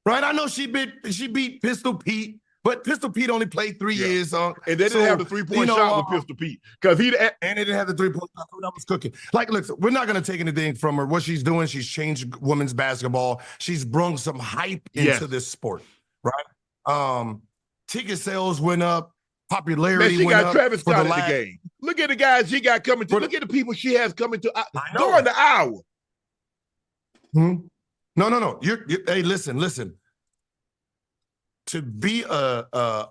right? I know she beat Pistol Pete. But Pistol Pete only played 3 years. And they didn't have the 3-point shot with Pistol Pete. And they didn't have the 3-point shot. That was cooking. Like, look, we're not going to take anything from her. What she's doing, she's changed women's basketball. She's brung some hype into this sport, right? Ticket sales went up. Popularity went up. She got Travis Scott in the game. Look at the guys she got coming to. Look at the people she has coming to during the hour. No. Hey, listen. To be a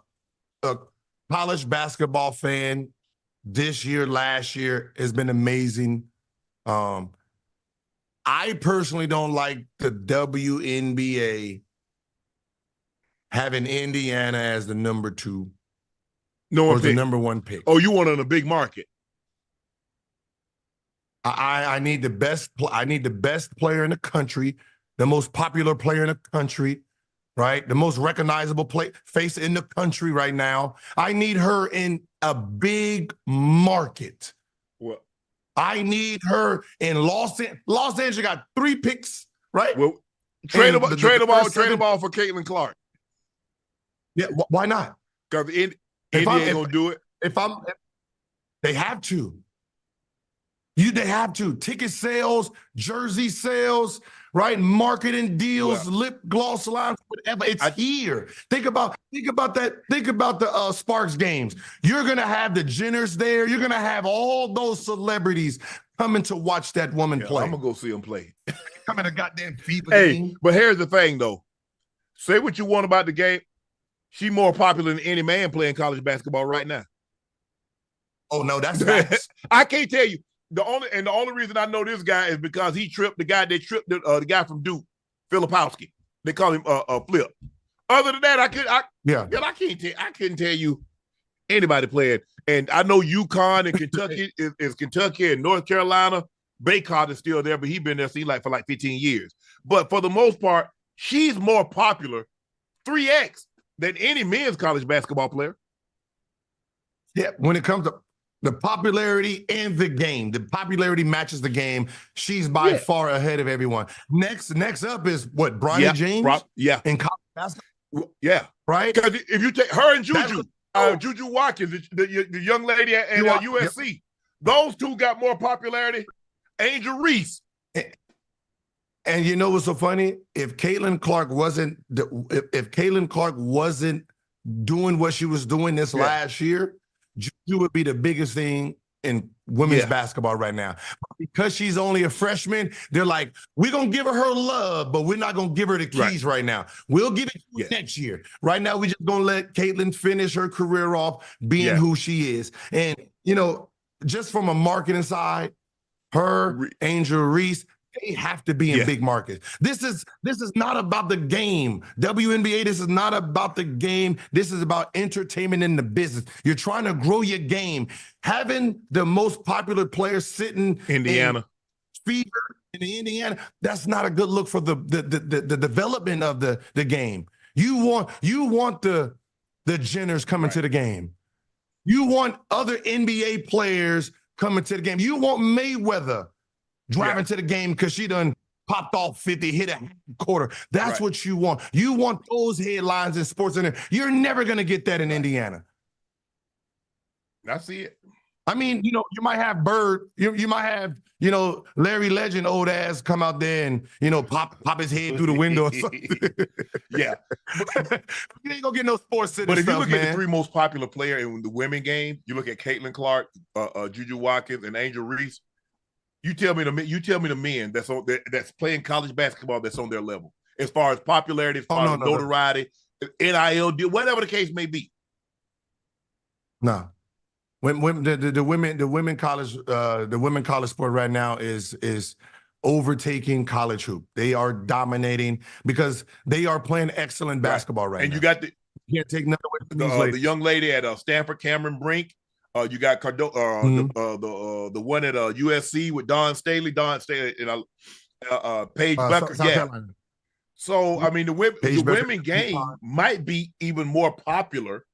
college basketball fan this year, last year, has been amazing. I personally don't like the WNBA having Indiana as the number 2 or the number 1 pick. Oh, you want on a big market? I need the best. I need the best player in the country, the most popular player in the country. Right? The most recognizable face in the country right now. I need her in a big market. Well, I need her in Los Angeles got 3 picks, right? Well, trade them all for Caitlin Clark. Yeah, why not? Because Indy ain't gonna do it. They have to. They have to. Ticket sales, jersey sales, right? Marketing deals, lip gloss lines, whatever. It's here. Think about that. Think about the Sparks games. You're gonna have the Jenners there. You're gonna have all those celebrities coming to watch that woman play. I'm gonna go see them play. Coming to goddamn FIFA game. But here's the thing, though. Say what you want about the game. She's more popular than any man playing college basketball right now. Oh no, that's facts. I can't tell you. The only reason I know this guy is because he tripped the guy. They tripped the guy from Duke, Filipowski. They call him Flip. Other than that, I couldn't tell you anybody playing. And I know UConn and Kentucky is Kentucky and North Carolina. Baycott is still there, but he's been there for like 15 years. But for the most part, she's more popular, 3x, than any men's college basketball player. Yeah, when it comes to the popularity and the game, the popularity matches the game. She's by far ahead of everyone. Next up is what, Bronny James? In college basketball? Yeah. Right? Because if you take her and Juju, Juju Watkins, the young lady at USC. Yep. Those two got more popularity. Angel Reese. And you know what's so funny? If Caitlin Clark wasn't doing what she was doing this last year, Juju would be the biggest thing in women's basketball right now. Because she's only a freshman, they're like, we're going to give her love, but we're not going to give her the keys right now. We'll give it to her next year. Right now, we're just going to let Caitlin finish her career off being who she is. And, you know, just from a marketing side, her, Angel Reese, they have to be in big markets. This is not about the game. WNBA, this is not about the game. This is about entertainment in the business. You're trying to grow your game. Having the most popular players sitting Indiana fever in Indiana, that's not a good look for the development of the game. You want the Jenners coming to the game. You want other NBA players coming to the game. You want Mayweather driving to the game because she done popped off 50, hit a quarter. That's what you want. You want those headlines in sports. You're never going to get that in Indiana. I see it. I mean, you know, you might have Bird. You might have, you know, Larry Legend, old ass, come out there and, you know, pop his head through the window or something. You ain't going to get no sports city But if stuff, you look at the three most popular players in the women game, you look at Caitlin Clark, Juju Watkins, and Angel Reese. You tell me the men that's playing college basketball that's on their level as far as popularity, as far as notoriety, NIL deal, whatever the case may be. No, when the women college sport right now is overtaking college hoop. They are dominating because they are playing excellent basketball right now. And you got you can't take nothing away from the young lady at Stanford, Cameron Brink. You got the one at USC with Dawn Staley, and Paige Bucker. So I mean, the women game might be even more popular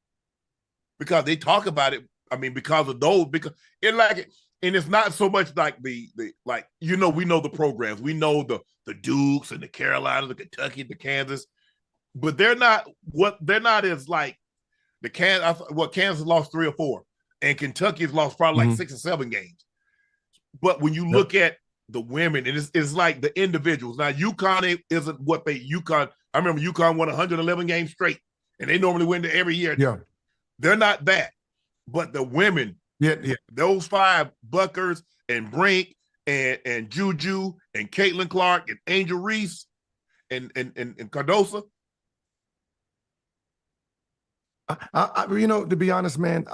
because they talk about it. I mean, because of those, and it's not so much like we know the programs, we know the Dukes and the Carolinas, the Kentucky, the Kansas, but they're not as like the Kansas. Kansas lost 3 or 4. And Kentucky's lost probably like 6 or 7 games. But when you look at the women, and it's like the individuals. Now, UConn isn't what UConn. I remember UConn won 111 games straight, and they normally win every year. Yeah. They're not that. But the women, those 5, Buckers and Brink and Juju and Caitlin Clark and Angel Reese and Cardosa. You know, to be honest, man,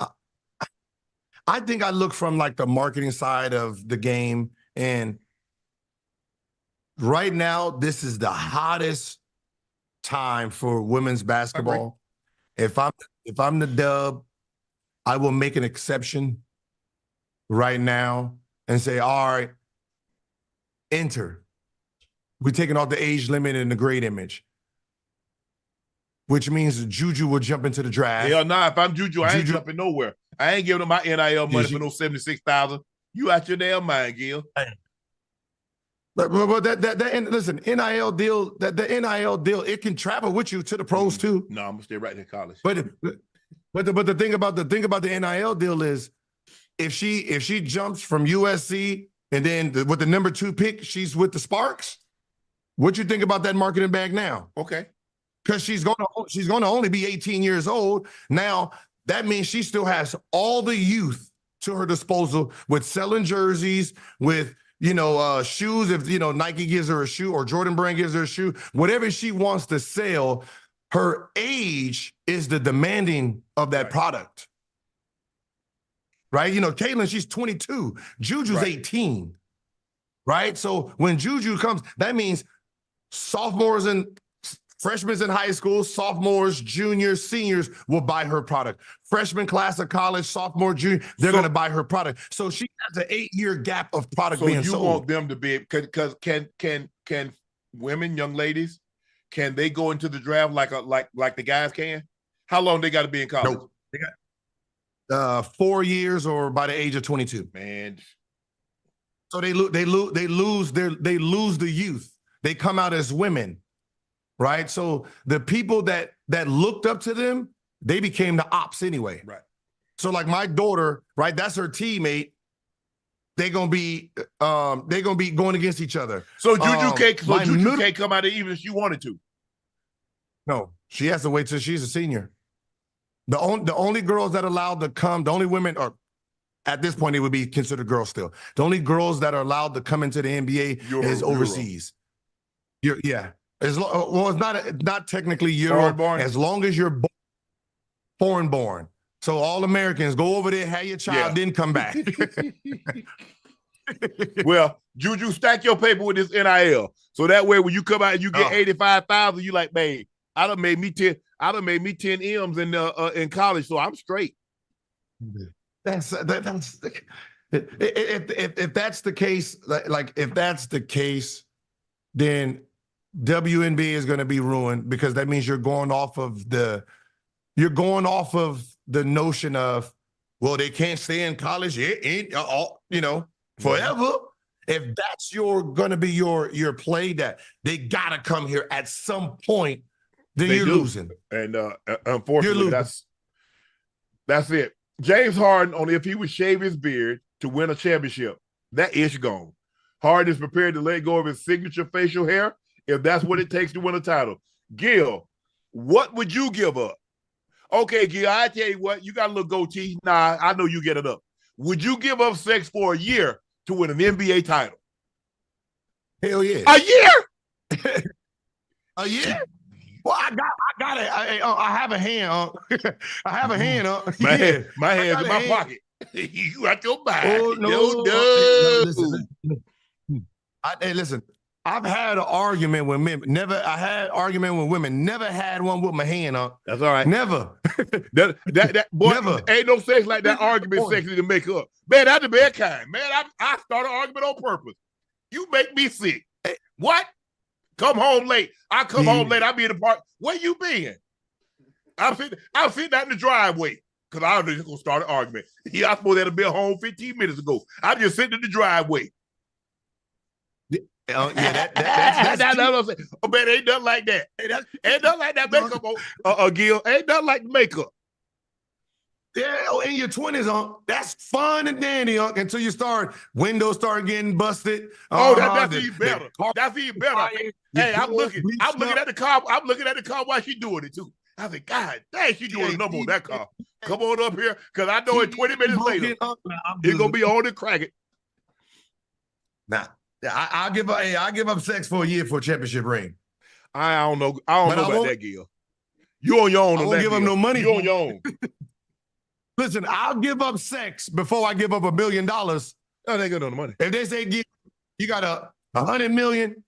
I think I look from like the marketing side of the game, and right now this is the hottest time for women's basketball. If I'm the Dub, I will make an exception right now and say, all right, enter. We're taking off the age limit and the grade image, which means Juju will jump into the draft. Hell nah, if I'm Juju, I ain't jumping nowhere. I ain't giving them my NIL money for no $76,000. You out your damn mind, Gil. But listen, NIL deal, the NIL deal, it can travel with you to the pros too. No, I'm gonna stay right in college. But the thing about the NIL deal is, if she jumps from USC and then with the number 2 pick, she's with the Sparks. What you think about that marketing bag now? Okay. Because she's gonna only be 18 years old. Now, that means she still has all the youth to her disposal with selling jerseys, with, you know, shoes. If, you know, Nike gives her a shoe or Jordan Brand gives her a shoe, whatever she wants to sell, her age is the demanding of that product. Right? You know, Caitlin, she's 22. Juju's 18. Right? So when Juju comes, that means sophomores and freshmen in high school, sophomores, juniors, seniors will buy her product. Freshman class of college, sophomore, junior, they're going to buy her product. So she has an 8-year gap of product being sold. So you want them to be, because can women, young ladies, can they go into the draft like the guys can? How long they got to be in college? Nope. They got 4 years or by the age of 22. Man. So they lose the youth. They come out as women. Right. So the people that looked up to them, they became the ops anyway. Right. So like my daughter, right, that's her teammate. They're gonna be going against each other. So Juju can't come out even if she wanted to. No, she has to wait till she's a senior. The only girls that are allowed to come, the only women are at this point, it would be considered girls still. The only girls that are allowed to come into the NBA is overseas. Yeah. It's not technically Euro. Foreign-born? As long as you're foreign-born. So all Americans, go over there, have your child, then come back. Well, Juju, stack your paper with this NIL. So that way when you come out and you get 85,000, you like, man, I done made me 10 M's in college, so I'm straight. If that's the case, like if that's the case, then WNBA is going to be ruined, because that means you're going off of the notion of, well, they can't stay in college, forever. If that's going to be your play, that they gotta come here at some point, then you're losing. And unfortunately, that's it. James Harden, only if he would shave his beard to win a championship, that ish gone. Harden is prepared to let go of his signature facial hair if that's what it takes to win a title. Gil, what would you give up? Okay, Gil, I tell you what, you got a little goatee. Nah, I know you get it up. Would you give up sex for a year to win an NBA title? Hell yeah. A year? A year? Well, I got it. I have a hand. I have a hand. My hand's in my pocket. You got your mind. Oh, no. Listen. I've had an argument with men. I had argument with women. Never had one with my hand on. That's all right. Never. that boy, never. Ain't no sex like that argument sexy to make up. Man, that's the bad kind. Man, I start an argument on purpose. You make me sick. What? Come home late. I come home late. I be in the park. Where you been? I'm sitting out in the driveway because I was just going to start an argument. Yeah, I supposed to have been home 15 minutes ago. I'm just sitting in the driveway. That's what I'm saying. Oh, man, ain't nothing like that. Ain't nothing like that makeup, Gil. Ain't nothing like the makeup. Yeah, in your 20s, that's fun and dandy, until you windows start getting busted. That's even better. That's even better. Hey, I'm looking at the car. I'm looking at the car while she's doing it too. I think, God dang, she doing a number on that car. Come on up here, because I know in 20 minutes later, it's gonna be on and crack it. Nah. I'll give up sex for a year for a championship ring. I don't know about that, Gil. You on your own. I won't give up no money. You on your own. Listen, I'll give up sex before I give up $1 million. No, they got no money. If they say you got $100 million,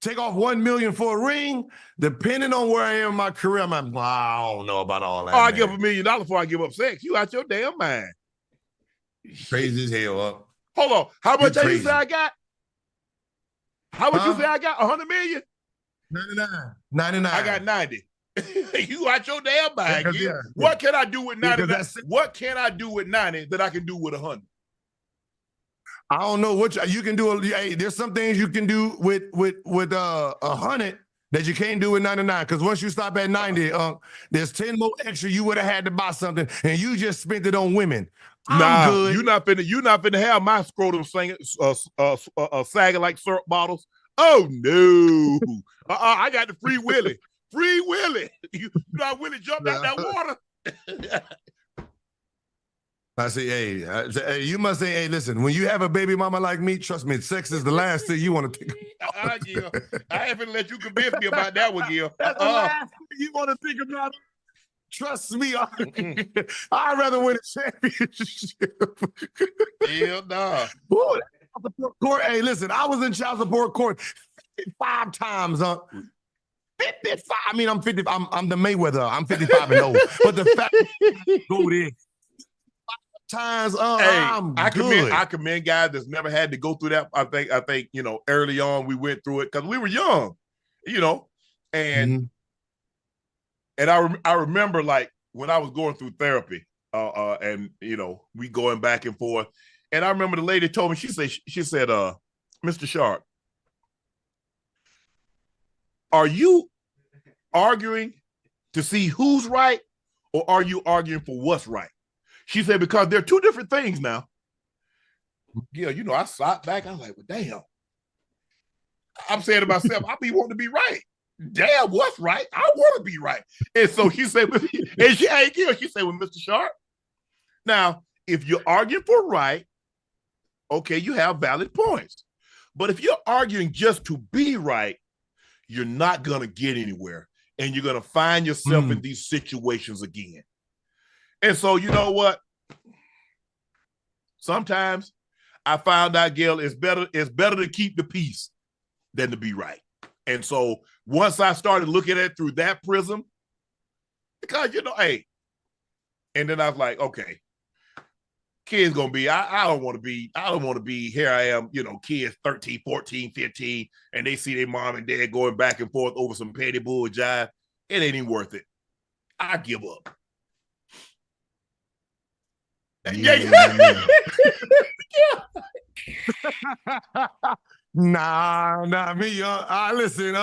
take off $1 million for a ring, depending on where I am in my career, I don't know about all that. I give up $1 million before I give up sex. You out your damn mind. Crazy as hell. Hold on. How much did you say I got? How much you say I got? 100 million? 99. I got 90. You out your damn mind. What can I do with 90? What can I do with 90 that I can do with 100? I don't know what you can do. Hey, there's some things you can do with 100 that you can't do with 99. Because once you stop at 90, there's 10 more extra you would have had to buy something, and you just spent it on women. I'm good. You're not finna have my scrotum sagging like syrup bottles. Oh no! I got the Free Willy. Free Willy. You know Willie jumped out that water. I say, hey, you must say, hey, listen, when you have a baby mama like me, trust me, sex is the last thing you want to think about. Gil, I ain't finna let you convince me about that one, Gil. That's the last thing you want to think about. Trust me, I'd rather win a championship. Hell no. Hey, listen, I was in child support court 55 times. 55. I mean, I'm 50. I'm the Mayweather. I'm 55 and old. But the fact that go there times, I commend guys that's never had to go through that. I think early on we went through it because we were young, and. And I remember like when I was going through therapy, and we going back and forth, and I remember the lady told me, she said, Mr. Sharpe, are you arguing to see who's right, or are you arguing for what's right? She said, because they're two different things now. Yeah, you know, I sat back. I'm like, well, damn. I'm saying to myself, I be wanting to be right. Damn, what's right? I want to be right. And so she said, and she said, with Mr. Sharpe, now, if you're arguing for right, okay, you have valid points. But if you're arguing just to be right, you're not going to get anywhere. And you're going to find yourself in these situations again. And so, you know what? Sometimes I found out, Gil, it's better to keep the peace than to be right. And so once I started looking at it through that prism, because, you know, hey, and then I was like, okay, kids gonna be, I don't want to be, here I am, you know, kids 13, 14, 15, and they see their mom and dad going back and forth over some petty bull jive. It ain't even worth it. I give up. Yeah. Nah, me. Listen,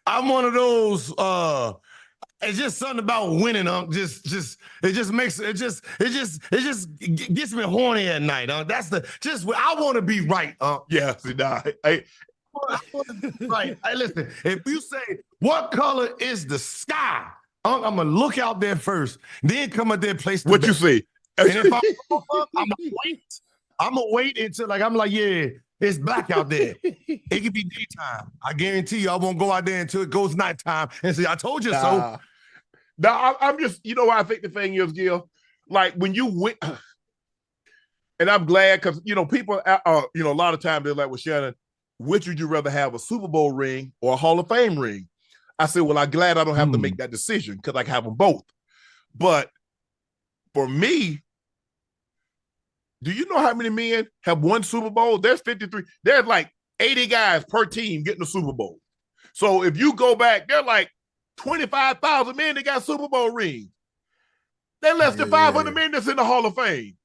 I'm one of those. It's just something about winning. It gets me horny at night. That's I want to be right. Yeah, see, nah, I want to be right. Hey, listen, if you say what color is the sky, I'm gonna look out there first, then come out there and place the what bet. you see. And if I'm gonna wait until I'm like, yeah, it's black out there. It could be daytime. I guarantee you, I won't go out there until it goes nighttime and say, I told you so. Now, I'm just, you know what I think the thing is, Gil? Like when you win, and I'm glad because, you know, people, you know, a lot of times they're like, well, Shannon, which would you rather have, a Super Bowl ring or a Hall of Fame ring? I said, well, I'm glad I don't have to make that decision because I can have them both. But for me, do you know how many men have won Super Bowl? There's 53. There's like 80 guys per team getting the Super Bowl. So if you go back, they're like 25,000 men that got Super Bowl rings. They're less than 500 men that's in the Hall of Fame.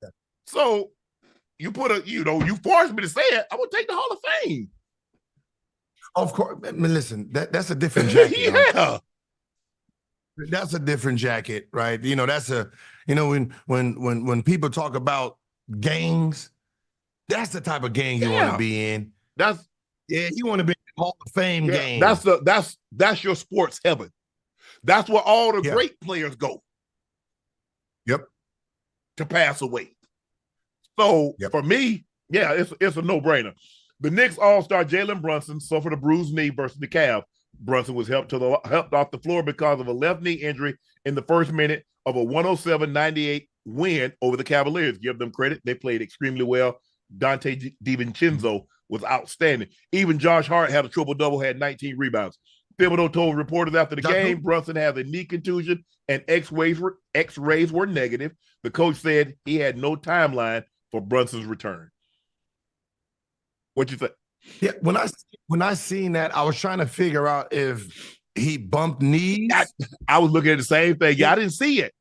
Yeah. So you you forced me to say it. I would take the Hall of Fame. Of course. I mean, listen, that's a different jacket. Yeah. That's a different jacket, right? You know, when people talk about gangs, that's the type of gang you want to be in. You want to be in the Hall of Fame gang. That's your sports heaven. That's where all the great players go. Yep. To pass away. So for me, it's a no-brainer. The Knicks all-star Jalen Brunson suffered a bruised knee versus the Cavs. Brunson was helped off the floor because of a left knee injury in the first minute of a 107-98 win over the Cavaliers. Give them credit. They played extremely well. Dante DiVincenzo was outstanding. Even Josh Hart had a triple-double, had 19 rebounds. Thibodeau told reporters after the game, Brunson has a knee contusion and X-rays were negative. The coach said he had no timeline for Brunson's return. What you think? Yeah, when I seen that, I was trying to figure out if he bumped knees. I was looking at the same thing. Yeah, I didn't see it.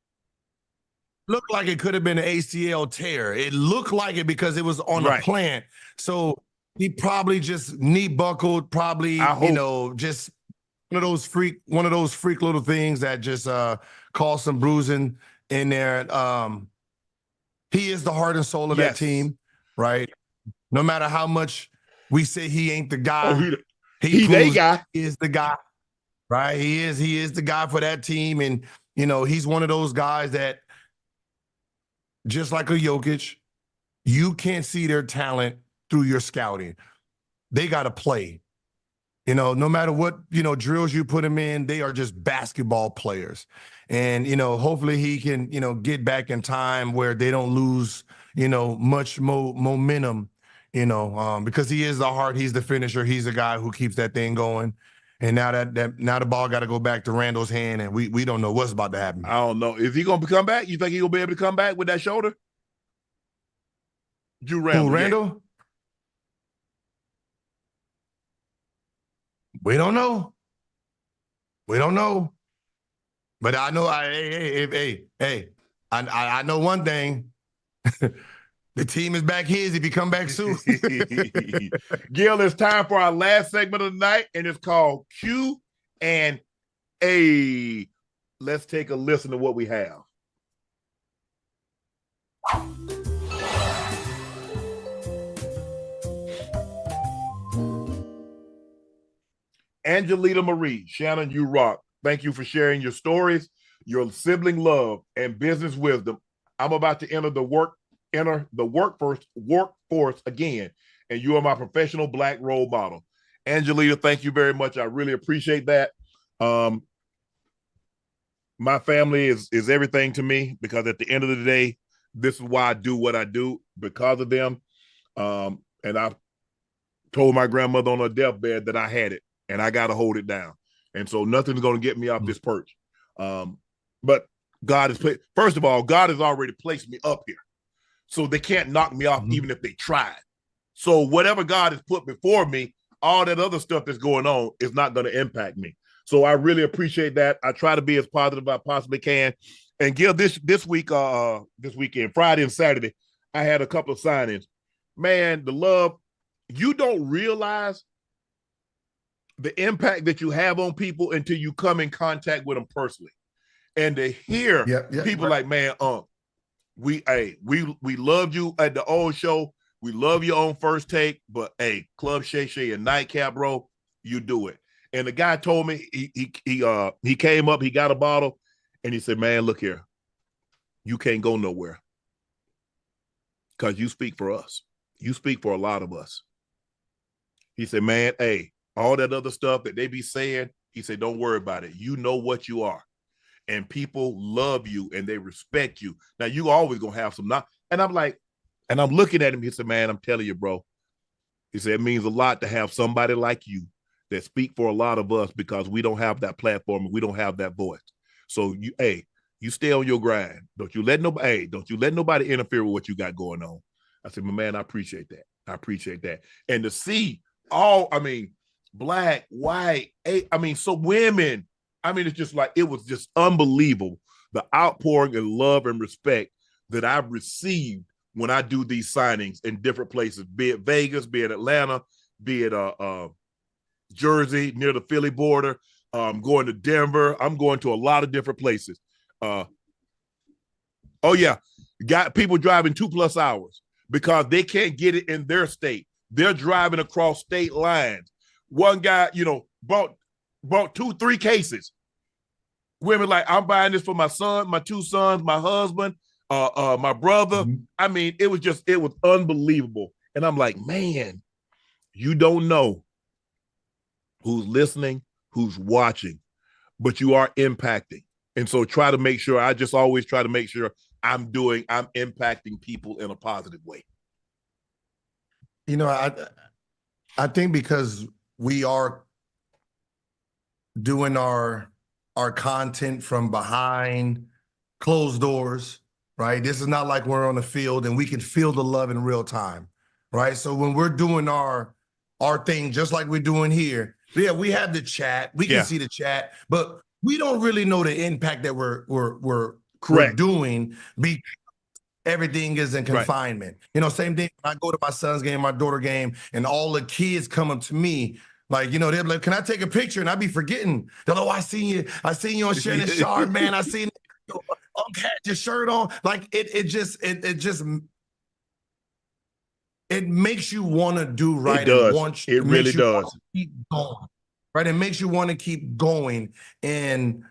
Looked like it could have been an ACL tear. It looked like it because it was on the plant. So he probably just knee buckled, probably, you know, just one of those freak little things that just cause some bruising in there. He is the heart and soul of that team, right? No matter how much we say he ain't the guy, he is the guy, right? He is the guy for that team. And, you know, he's one of those guys that, just like a Jokic, you can't see their talent through your scouting. They got to play. You know, no matter what, you know, drills you put him in, they are just basketball players. And, you know, hopefully he can, you know, get back in time where they don't lose, you know, much momentum, you know, because he is the heart, he's the finisher, he's the guy who keeps that thing going. And now now the ball got to go back to Randle's hand, and we don't know what's about to happen. I don't know. Is he going to come back? You think he's going to be able to come back with that shoulder? Randle? We don't know. But I know, I know one thing. The team is back his if you come back soon. Gil, it's time for our last segment of the night, and it's called Q and Hey, let's take a listen to what we have. Angelita Marie, Shannon, you rock. Thank you for sharing your stories, your sibling love, and business wisdom. I'm about to enter the workforce again, and you are my professional Black role model. Angelita, thank you very much. I really appreciate that. My family is everything to me, because at the end of the day, this is why I do what I do, because of them. And I told my grandmother on her deathbed that I had it, and I got to hold it down. And so nothing's going to get me off this perch. But God first of all, God has already placed me up here. So they can't knock me off even if they tried. So whatever God has put before me, all that other stuff that's going on is not going to impact me. So I really appreciate that. I try to be as positive as I possibly can. And Gil, this weekend, Friday and Saturday, I had a couple of signings. Man, the love, you don't realize the impact that you have on people until you come in contact with them personally. And to hear people like, man, we loved you at the old show. We love you on First Take, but hey, Club Shay Shay and Nightcap, bro, you do it. And the guy told me he came up, he got a bottle, and he said, man, look here, you can't go nowhere because you speak for us. You speak for a lot of us. He said, man, hey, all that other stuff that they be saying, he said, don't worry about it. You know what you are. And people love you and they respect you. Now, you always going to have some not. And I'm like, and I'm looking at him. He said, man, I'm telling you, bro. He said, it means a lot to have somebody like you that speak for a lot of us, because we don't have that platform and we don't have that voice. So you stay on your grind. Don't you let nobody interfere with what you got going on. I said, my man, I appreciate that. I appreciate that. And to see black, white, so women, it's just like, it was just unbelievable. The outpouring of love and respect that I've received when I do these signings in different places, be it Vegas, be it Atlanta, be it Jersey, near the Philly border. I'm going to Denver. I'm going to a lot of different places. Got people driving 2+ hours because they can't get it in their state. They're driving across state lines. One guy, bought 2-3 cases. Women like, I'm buying this for my son, my 2 sons, my husband, my brother. It was unbelievable. And I'm like, man, you don't know who's listening, who's watching, but you are impacting. And so I just always try to make sure I'm impacting people in a positive way. I think because we are doing our content from behind closed doors, right? This is not like we're on the field and we can feel the love in real time, right? So when we're doing our thing, just like we're doing here, we have the chat, we can see the chat, but we don't really know the impact that we're doing because everything is in confinement. Same thing when I go to my son's game, my daughter game, and all the kids come up to me. Like, they're like, can I take a picture? And I be forgetting. They're like, oh, I seen you on Shannon Sharpe, man. I seen Unc had your shirt on. Like it makes you want to do right. It does. It really does. Keep going, right? It makes you want to keep going. And,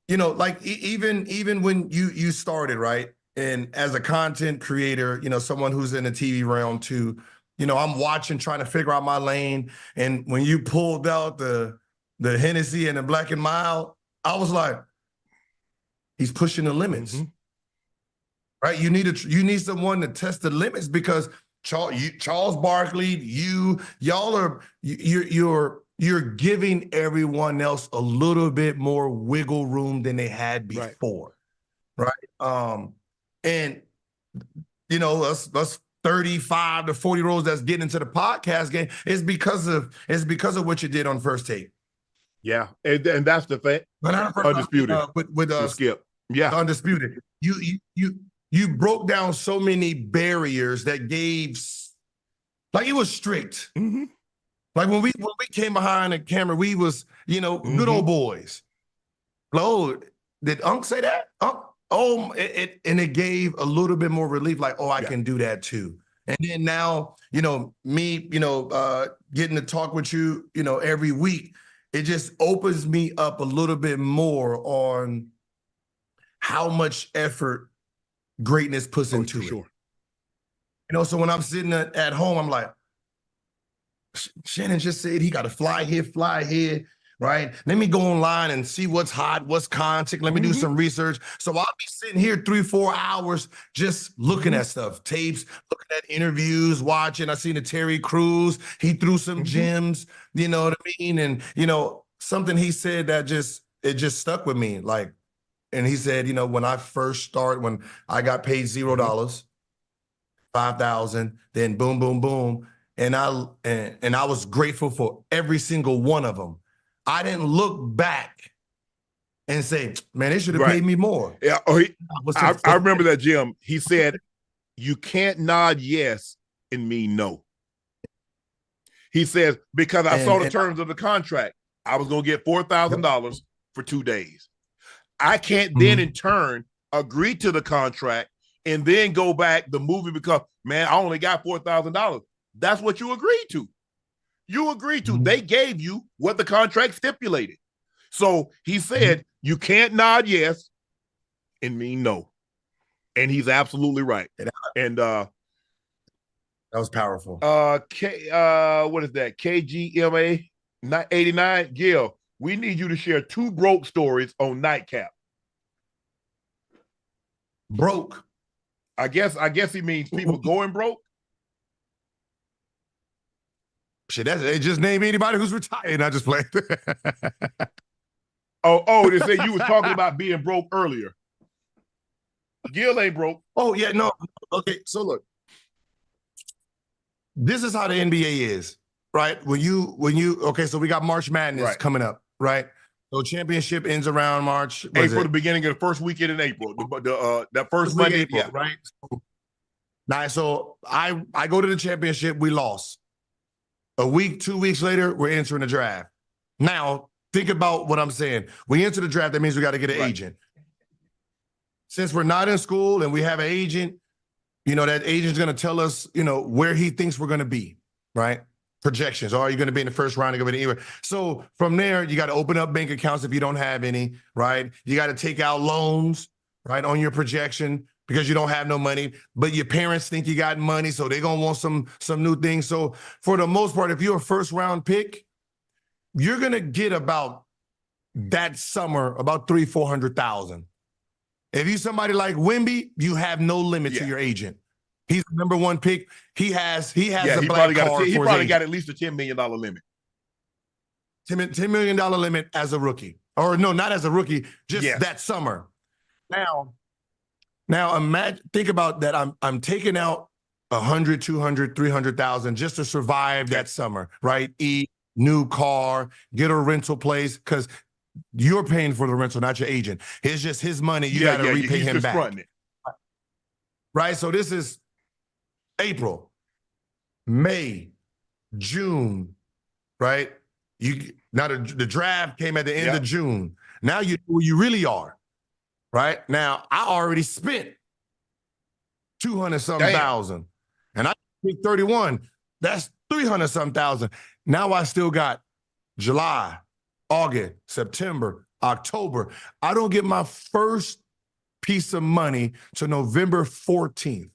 like even when you started, right? And as a content creator, someone who's in the TV realm too, I'm watching, trying to figure out my lane. And when you pulled out the Hennessy and the Black and Mild, I was like, he's pushing the limits, right? You need someone to test the limits, because Charles Barkley, you're giving everyone else a little bit more wiggle room than they had before, right? And us 35 to 40-year-olds that's getting into the podcast game is because of what you did on First Take. Yeah, and that's the thing. Undisputed with Skip. Yeah, Undisputed. You broke down so many barriers that gave, like, it was strict. Like when we came behind the camera, we was good old boys. Flo, did Unc say that? Unc? Oh, it gave a little bit more relief, like, oh, I can do that too. And then now, me, getting to talk with you, every week, it just opens me up a little bit more on how much effort greatness puts into it. Sure. So when I'm sitting at home, I'm like, Shannon just said he got to fly here, right? Let me go online and see what's hot, what's content. Let me do some research. So I'll be sitting here 3-4 hours just looking at stuff, tapes, looking at interviews, watching. I seen the Terry Crews. He threw some gems, you know what I mean? And, something he said that just stuck with me. Like, and he said, when I first started, when I got paid $0, $5,000, then boom, boom, boom. And I was grateful for every single one of them. I didn't look back and say, man, they should have paid me more. Yeah, I remember that, Jim. He said, you can't nod yes and mean no. He says, because I saw the terms of the contract, I was going to get $4,000 for 2 days. I can't then in turn agree to the contract and then go back the movie because, man, I only got $4,000. That's what you agreed to. You agreed to. They gave you what the contract stipulated. So he said, you can't nod yes and mean no. And he's absolutely right. And that was powerful. What is that? KGMA 89. Gil, we need you to share 2 broke stories on Nightcap. Broke. I guess he means people going broke. Shit, they just name anybody who's retired. I just played. They said you was talking about being broke earlier. Gil ain't broke. Oh, yeah, no. Okay, so look. This is how the NBA is, right? So we got March Madness coming up, right? So championship ends around March. April, the beginning of the first weekend in April. That first Monday, April, right? So I go to the championship, we lost. A week, 2 weeks later, we're entering the draft. Now, think about what I'm saying. We enter the draft, that means we got to get an agent. Since we're not in school and we have an agent, that agent's going to tell us, where he thinks we're going to be, right? Projections. Are you going to be in the first round? You're going to be anywhere. So from there, you got to open up bank accounts if you don't have any, right? You got to take out loans, right, on your projection because you don't have no money, but your parents think you got money, so they're going to want some new things. So for the most part, if you're a first round pick, you're going to get about that summer, about 300,000-400,000. If you're somebody like Wemby, you have no limit to your agent. He's the number 1 pick. He has the black card. He probably got at least a $10 million limit. $10 million limit as a rookie. Or no, not as a rookie, just that summer. Now imagine, think about that. I'm taking out 100, 200, 300,000 just to survive that summer, right? Eat, new car, get a rental place, because you're paying for the rental, not your agent. It's just his money. You got to repay him back. Right? So this is April, May, June, right? Now the draft came at the end of June. Now you know who you really are, right? Now I already spent 200-something thousand, and I picked 31. That's 300-something thousand. Now I still got July, August, September, October. I don't get my first piece of money to November 14th.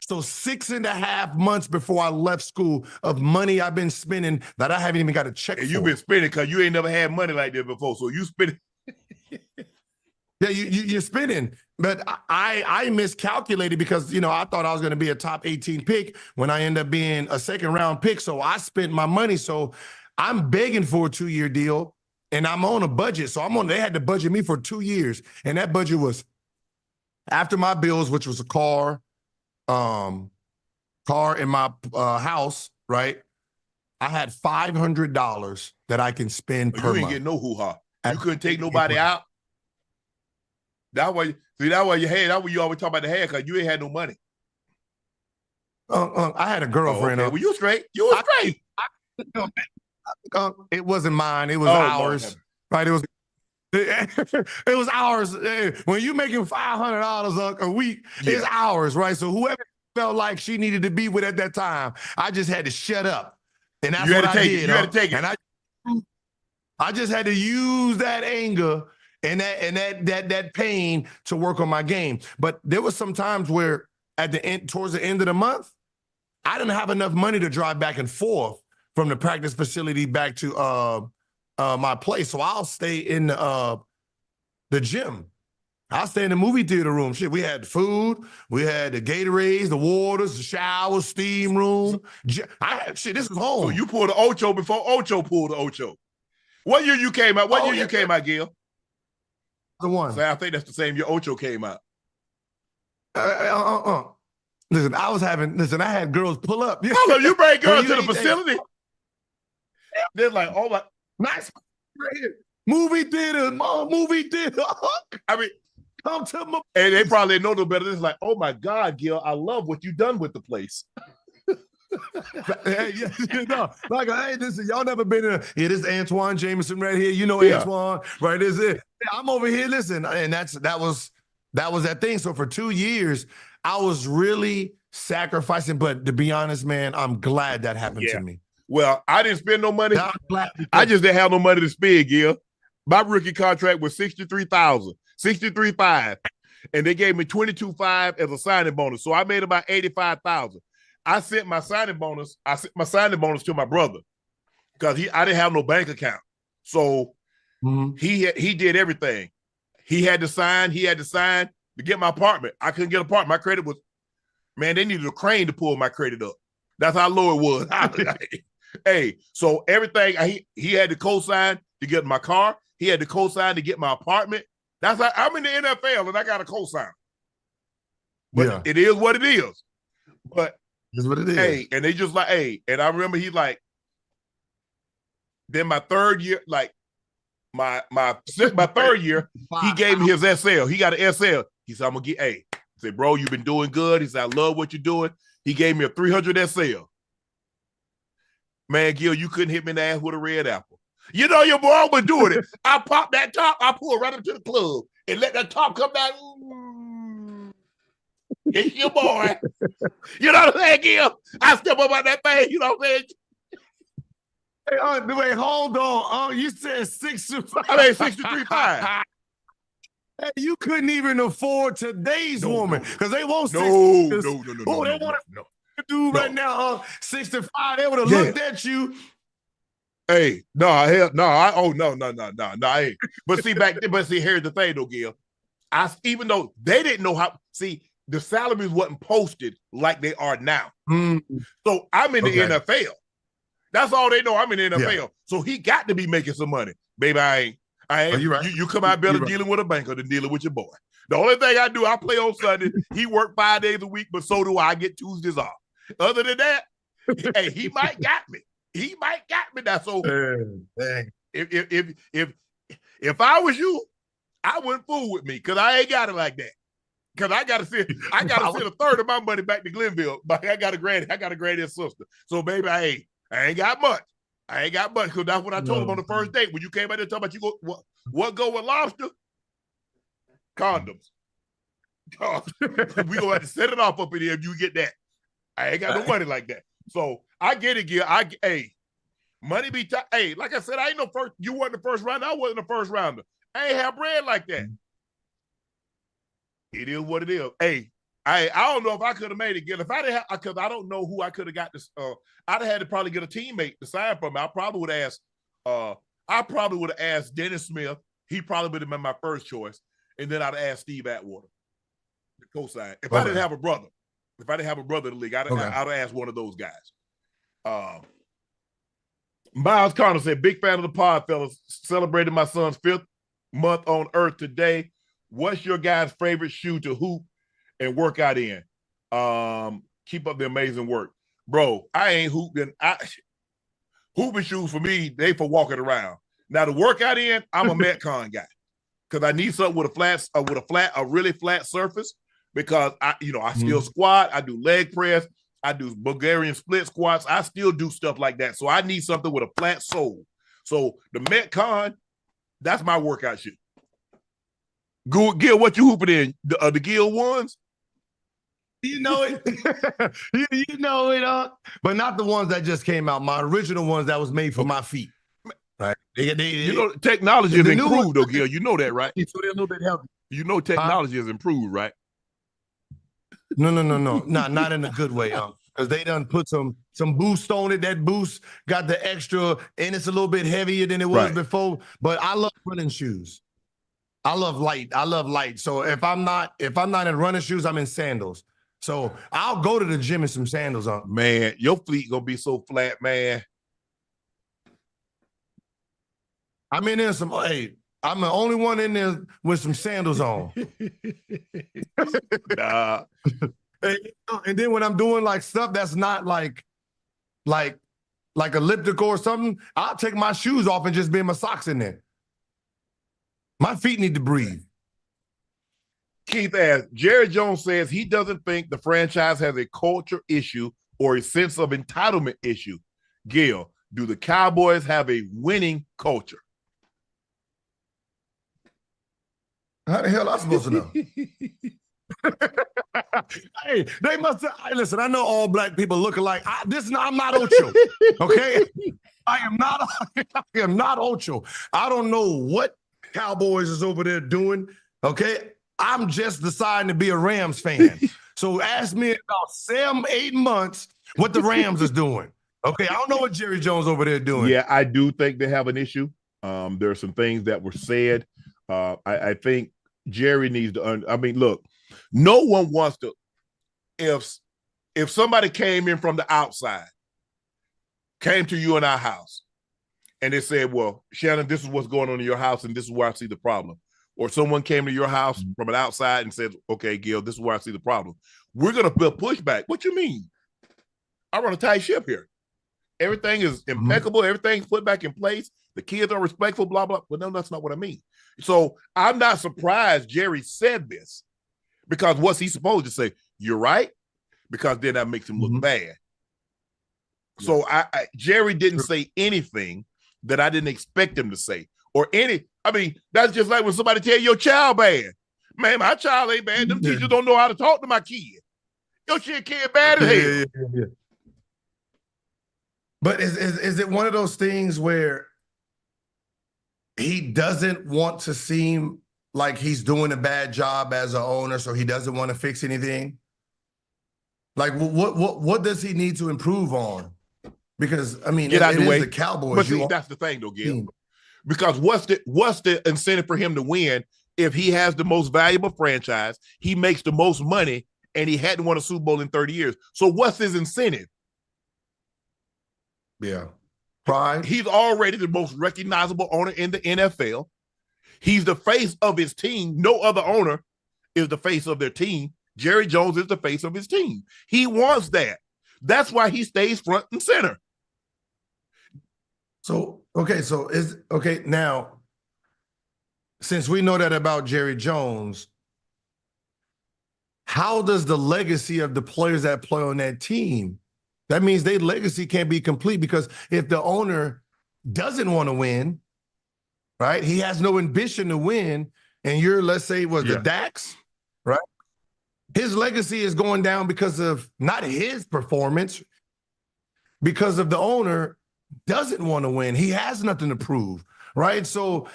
So 6.5 months before I left school of money I've been spending that I haven't even got a check for. You've been spending because you ain't never had money like this before. So you spending. Yeah, you're spending. But I miscalculated because, I thought I was going to be a top 18 pick when I end up being a second round pick. So I spent my money. So I'm begging for a 2-year deal and I'm on a budget. So they had to budget me for 2 years. And that budget was after my bills, which was a car in my house, right? I had $500 that I can spend per month. You ain't getting no hoo-ha. You couldn't take nobody out. That way you always talk about the hair because you ain't had no money. I had a girlfriend. Well, you straight. You were straight. It wasn't mine. It was ours. Right? It was It was hours. When you making $500 a week, it's hours, right? So whoever felt like she needed to be with at that time, I just had to shut up, and that's what I did. You had to take it, and I just had to use that anger and that pain to work on my game. But there was some times where towards the end of the month, I didn't have enough money to drive back and forth from the practice facility back to my place. So I'll stay in the gym. I'll stay in the movie theater room. Shit, we had food, we had the Gatorades, the waters, the shower, steam room. This is home. So you pulled the Ocho before Ocho pulled the Ocho. What year you came out? What year you came out, Gil? The one. So I think that's the same year Ocho came out. Listen, I had girls pull up. Hold on, you bring girls to the facility? They're like, oh my. Nice. Right here. Movie theater, mom, movie theater. I mean, come to my. And they probably know no better. It's like, oh my God, Gil, I love what you done with the place. Hey, like, hey, listen, y'all never been in. This is Antoine Jameson right here. You know Antoine, right? This is it. I'm over here. Listen, and that was that thing. So for 2 years, I was really sacrificing. But to be honest, man, I'm glad that happened to me. Well, I didn't spend no money. I just didn't have no money to spend, Gil. My rookie contract was $63,000, $63,500, and they gave me $22,500 as a signing bonus. So I made about $85,000. I sent my signing bonus. To my brother because I didn't have no bank account. So he did everything. He had to sign to get my apartment. I couldn't get an apartment. My credit was, man, they needed a crane to pull my credit up. That's how low it was. Hey, so everything he had to co-sign to get my car. He had to co-sign to get my apartment. That's how I'm in the NFL and I got a co-sign. But it is what it is. But it's what it is. Hey, and they just like, hey, and I remember he like, then my third year, like my third year, he gave me his SL. He got an SL. He said, I'm gonna get I said, bro, you've been doing good. He said, I love what you're doing. He gave me a 300 SL. Man, Gil, you couldn't hit me in the ass with a red apple. You know your boy was doing it. I popped that top, I pulled right up to the club and let that top come down. It's your boy. You know what I'm saying, Gil? I step up on that thing, you know what I'm saying? Hey, wait, hold on. You said 65. I mean 63.5. Hey, you couldn't even afford today's woman because they won't. No. Oh, they want to do right now. 65. They would have looked at you. Hey, no. I ain't. But see, here's the thing, though, Gil. Even though they didn't know how. See, the salaries wasn't posted like they are now. So I'm in the NFL. That's all they know. I'm in the NFL. Yeah. So he got to be making some money, baby. I ain't. Right? You come out better dealing with a banker than dealing with your boy. The only thing I do, I play on Sunday. He work 5 days a week, but so do I. I get Tuesdays off. Other than that, hey, he might got me. He might got me. That's so. If I was you, I wouldn't fool with me because I ain't got it like that. Because I gotta send a third of my money back to Glenville. But I got a granddad sister. So baby, I ain't got much. I ain't got much because that's what I told him on the first date. When you came out there talking about you go what go with lobster? Condoms. We gonna have to set it off up in here if you get that. I ain't got no money like that. So I get it, Gil. Money be tight. Hey, like I said, I ain't no first. You weren't the first rounder. I wasn't the first rounder. I ain't have bread like that. It is what it is. Hey, I don't know if I could have made it, Gil. If I didn't have, because I don't know who I could have got this. I'd have had to probably get a teammate to sign for me. I probably would have asked Dennis Smith. He probably would have been my first choice. And then I'd have asked Steve Atwater to co-sign. If I didn't have a brother in the league, I'd have asked one of those guys. Miles Connor said, big fan of the pod, fellas. Celebrated my son's 5th month on earth today. What's your guys' favorite shoe to hoop and work out in? Keep up the amazing work. Bro, I ain't hooping. Hooping shoes for me, they for walking around. Now to work out in, I'm a Metcon guy. Because I need something with a really flat surface. Because I still squat, I do leg press, I do Bulgarian split squats, I still do stuff like that. So I need something with a flat sole. So the Metcon, That's my workout shoe. Gil, what you hooping in? The Gil ones? You know it. you know it, but not the ones that just came out. My original ones that was made for my feet. Right. You know, technology has improved, though, Gil. You know that, right? So they're a little bit healthy. You know technology has improved, right? No. Not in a good way, because they done put some boost on it. That boost got the extra, and it's a little bit heavier than it was before. But I love running shoes. I love light. So if I'm not in running shoes, I'm in sandals. So I'll go to the gym in some sandals on. Man, your feet gonna be so flat, man. I'm in there some. Hey, I'm the only one in there with some sandals on. Nah. And then when I'm doing like stuff that's not like elliptical or something, I'll take my shoes off and just be in my socks in there. My feet need to breathe. Keith asks, Jerry Jones says he doesn't think the franchise has a culture issue or a sense of entitlement issue. Gil, do the Cowboys have a winning culture? How the hell am I supposed to know? Hey, they must have. Listen, I know all black people look alike. I'm not Ocho, okay? I am not Ocho. I don't know what Cowboys is over there doing, okay? I'm just deciding to be a Rams fan. So ask me in about 7-8 months what the Rams is doing. Okay, I don't know what Jerry Jones over there doing. Yeah, I do think they have an issue. There are some things that were said. I think Jerry needs to. I mean, look, no one wants to. If somebody came in from the outside, came to you in our house, and they said, "Well, Shannon, this is what's going on in your house, and this is where I see the problem." Or someone came to your house from an outside and said, "Okay, Gil, this is where I see the problem." We're gonna build pushback. What you mean? I run a tight ship here. Everything is impeccable. Everything's put back in place. The kids are respectful, blah, blah. Well, no, that's not what I mean. So I'm not surprised Jerry said this, because what's he supposed to say? You're right? Because then that makes him look bad. So Jerry didn't say anything that I didn't expect him to say. I mean, that's just like when somebody tell your child bad. Man, my child ain't bad. Them teachers don't know how to talk to my kid. Your shit kid bad as hell. Yeah. But is it one of those things where he doesn't want to seem like he's doing a bad job as an owner, so he doesn't want to fix anything? Like, what does he need to improve on? Because I mean, get out the way. The Cowboys. But see, that's the thing, though, Gil. Because what's the incentive for him to win if he has the most valuable franchise, he makes the most money, and he hadn't won a Super Bowl in 30 years? So what's his incentive? Yeah. Pride. He's already the most recognizable owner in the NFL. He's the face of his team. No other owner is the face of their team. Jerry Jones is the face of his team. He wants that. That's why he stays front and center. So now, since we know that about Jerry Jones, how does the legacy of the players that play on that team? That means their legacy can't be complete, because if the owner doesn't want to win, right? He has no ambition to win, and you're, let's say, the Dax, right? His legacy is going down because of not his performance, because of the owner doesn't want to win. He has nothing to prove, right? So,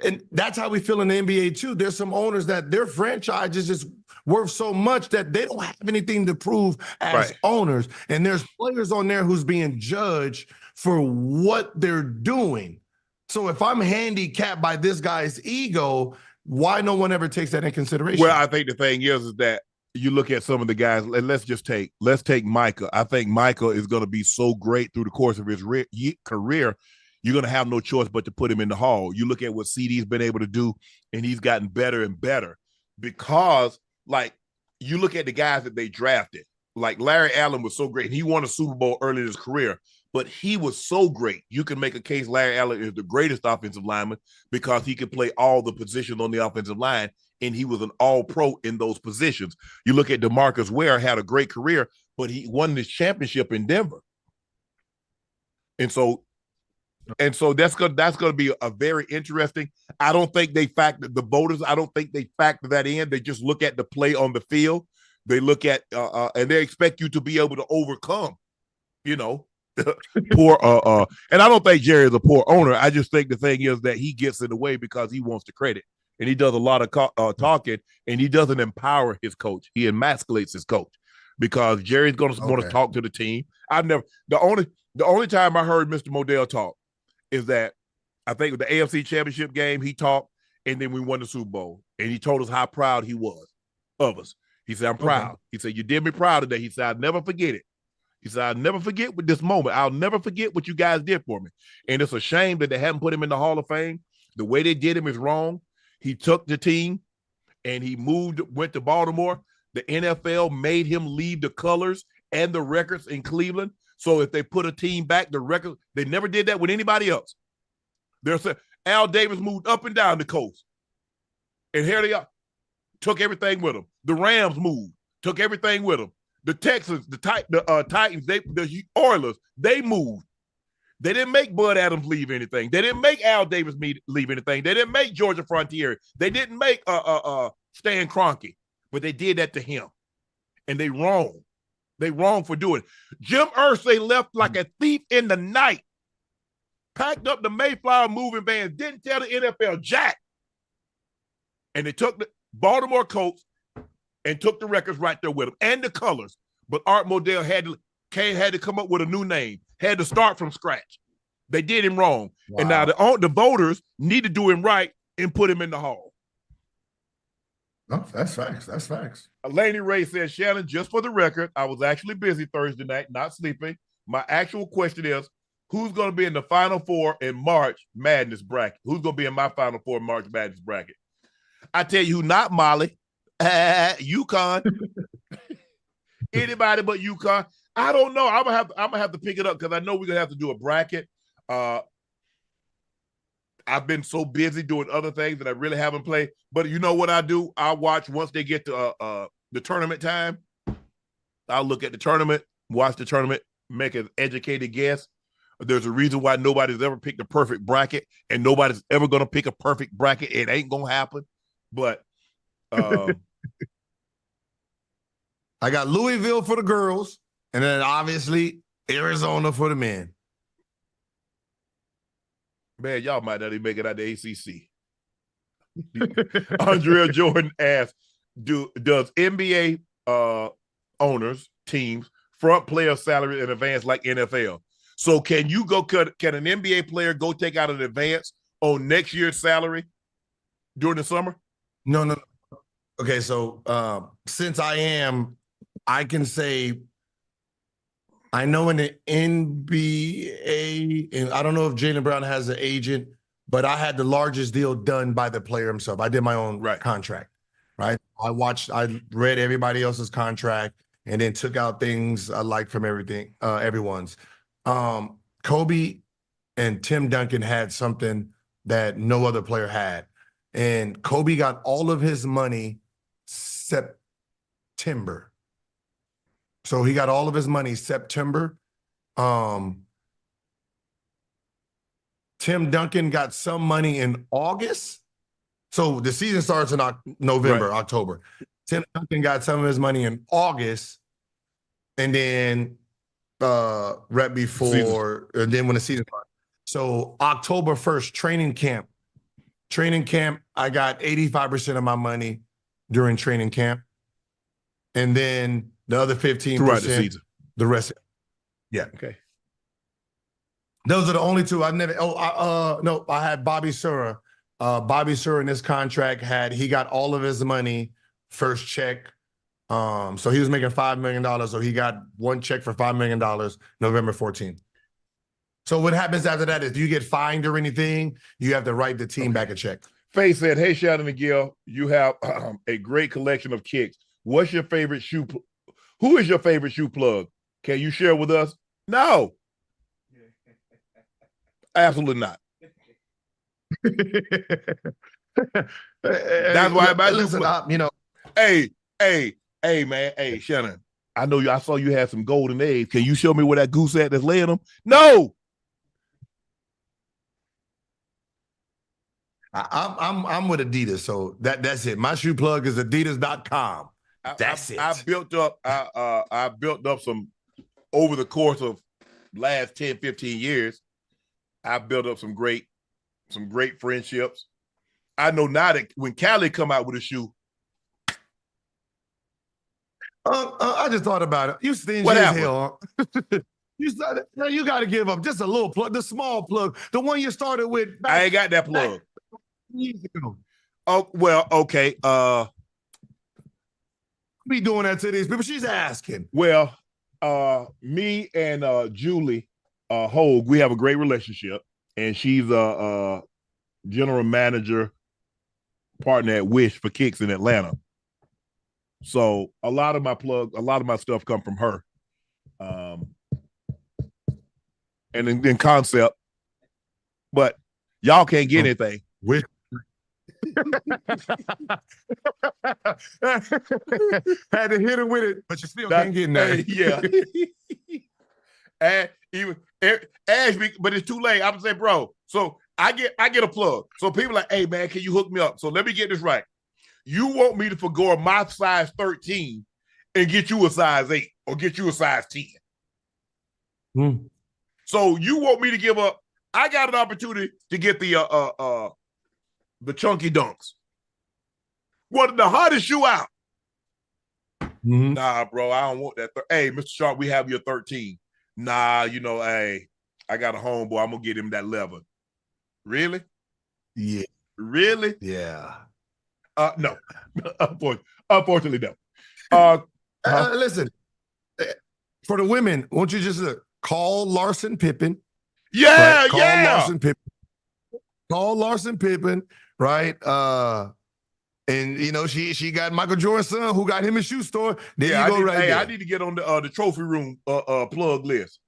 and that's how we feel in the NBA too. There's some owners that their franchise is just worth so much that they don't have anything to prove as owners. And there's players on there who's being judged for what they're doing. So if I'm handicapped by this guy's ego, why no one ever takes that in consideration? Well, I think the thing is that you look at some of the guys, let's take Micah. I think Micah is going to be so great through the course of his career, you're going to have no choice but to put him in the hall. You look at what CD's been able to do, and he's gotten better and better because, like, you look at the guys that they drafted. Like Larry Allen was so great, and he won a Super Bowl early in his career, but he was so great. You can make a case Larry Allen is the greatest offensive lineman because he could play all the positions on the offensive line, and he was an all-pro in those positions. You look at DeMarcus Ware, had a great career, but he won this championship in Denver. And so And so that's gonna be a very interesting. I don't think they factor the voters. I don't think they factor that in. They just look at the play on the field. They look at and they expect you to be able to overcome, poor and I don't think Jerry is a poor owner. I just think the thing is that he gets in the way because he wants the credit. And he does a lot of talking, and he doesn't empower his coach. He emasculates his coach because Jerry's going to want to talk to the team. The only time I heard Mr. Modell talk is that I think with the AFC Championship game, he talked, and then we won the Super Bowl, and he told us how proud he was of us. He said, "I'm proud." He said, "You did me proud today." He said, "I'll never forget it." He said, "I'll never forget with this moment. I'll never forget what you guys did for me." And it's a shame that they haven't put him in the Hall of Fame. The way they did him is wrong. He took the team and he went to Baltimore. The NFL made him leave the colors and the records in Cleveland. So if they put a team back, the record, they never did that with anybody else. Al Davis moved up and down the coast. And here they are. Took everything with them. The Rams moved, took everything with them. The Texans, the Titans, the Oilers, they moved. They didn't make Bud Adams leave anything. They didn't make Al Davis leave anything. They didn't make Georgia Frontier. They didn't make Stan Kroenke, but they did that to him. And they wrong. They wrong for doing it. Jim Irsay left like a thief in the night. Packed up the Mayflower moving vans, didn't tell the NFL jack. And they took the Baltimore Colts and took the records right there with them and the colors. But Art Modell had to come up with a new name, had to start from scratch. They did him wrong. Wow. And now the voters need to do him right and put him in the Hall. No, that's facts. That's facts. Laney Ray says, Shannon, just for the record, I was actually busy Thursday night, not sleeping. My actual question is, who's going to be in the Final Four in March Madness bracket? Who's going to be in my Final Four March Madness bracket? I tell you who, not Molly. UConn. Anybody but UConn. I don't know. I'm gonna have to pick it up because I know we're gonna have to do a bracket. I've been so busy doing other things that I really haven't played. But you know what I do? I watch once they get to the tournament time. I'll look at the tournament, watch the tournament, make an educated guess. There's a reason why nobody's ever picked a perfect bracket, and nobody's ever gonna pick a perfect bracket. It ain't gonna happen. But I got Louisville for the girls, and then obviously Arizona for the men. Man, y'all might not even make it out the ACC. Andrea Jordan asks, does NBA owners, teams, front player salary in advance like NFL? So can an NBA player go take out an advance on next year's salary during the summer? No. Okay, so since I can say, I know in the NBA, and I don't know if Jaylen Brown has an agent, but I had the largest deal done by the player himself. I did my own contract, right? I read everybody else's contract and then took out things I liked from everyone's. Kobe and Tim Duncan had something that no other player had. And Kobe got all of his money September. So he got all of his money September. Tim Duncan got some money in August. So the season starts in November, October. Tim Duncan got some of his money in August. And then right before, and then when the season starts. So October 1st, training camp, I got 85% of my money during training camp. And then the other 15% throughout the season. The rest. Yeah. Okay. Those are the only two. I had Bobby Sura. Bobby Sura in his contract he got all of his money first check. So he was making $5 million. So he got one check for $5 million November 14th. So what happens after that is, if you get fined or anything, you have to write the team back a check. Faye said, hey, Shannon and Gil, you have a great collection of kicks. What's your favorite shoe? Who is your favorite shoe plug? Can you share with us? No. Absolutely not. That's why Hey, man. Hey, Shannon. I know I saw you had some golden eggs. Can you show me where that goose at that's laying them? No. I'm with Adidas, so that's it. My shoe plug is Adidas.com. That's it. I built up some over the course of last 10, 15 years. I built up some great friendships. I know now that when Cali come out with a shoe. I just thought about it. You stingy as hell. You got to give up just a little plug, the small plug, the one you started with. I ain't got that plug. Years ago. Oh, well, okay. Be doing that to these people. She's asking. Well, me and Julie Hogue, we have a great relationship, and she's a general manager partner at Wish for Kicks in Atlanta. So a lot of my stuff come from her. And in concept, but y'all can't get anything. Wish. Had to hit her with it, but you still can't get nothing. Yeah. And even Ashby, but it's too late. I'm saying, bro. So I get a plug. So people are like, hey man, can you hook me up? So let me get this right. You want me to forgo my size 13 and get you a size 8 or get you a size 10. So you want me to give up? I got an opportunity to get the chunky dunks. What the hottest shoe out? Nah, bro, I don't want that. Hey, Mr. Sharpe, we have your 13. Nah, hey, I got a homeboy. I'm gonna get him that 11. Really? Yeah. Really? Yeah. No. Unfortunately, no. Listen, for the women, won't you just call Larson Pippen? Yeah, right? Call Larson Pippen, right? And she got Michael Jordan's son who got him a shoe store. There you go, right there. I need to get on the trophy room plug list.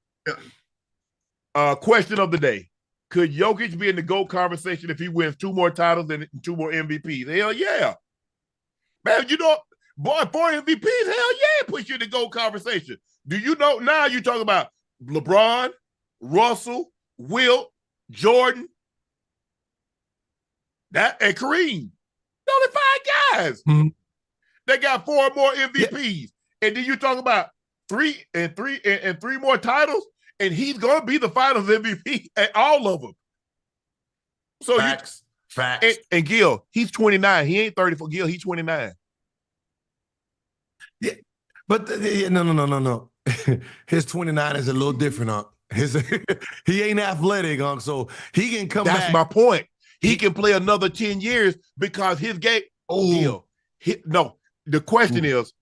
Question of the day. Could Jokic be in the GOAT conversation if he wins 2 more titles and 2 more MVPs? Hell yeah. Man, boy, 4 MVPs, hell yeah, put you in the GOAT conversation. Do you know now you're talking about LeBron, Russell, Wilt, Jordan, and Kareem. Only 5 guys. They got 4 more MVPs. Yeah. And then you talk about 3 more titles, and he's gonna be the finals MVP at all of them. So Facts. And Gil, he's 29. He ain't 30 for Gil, he's 29. Yeah, but no. His 29 is a little different, Unc. He ain't athletic, Unc, so he can come back. That's my point. He can play another 10 years because his game. Gil, the question is,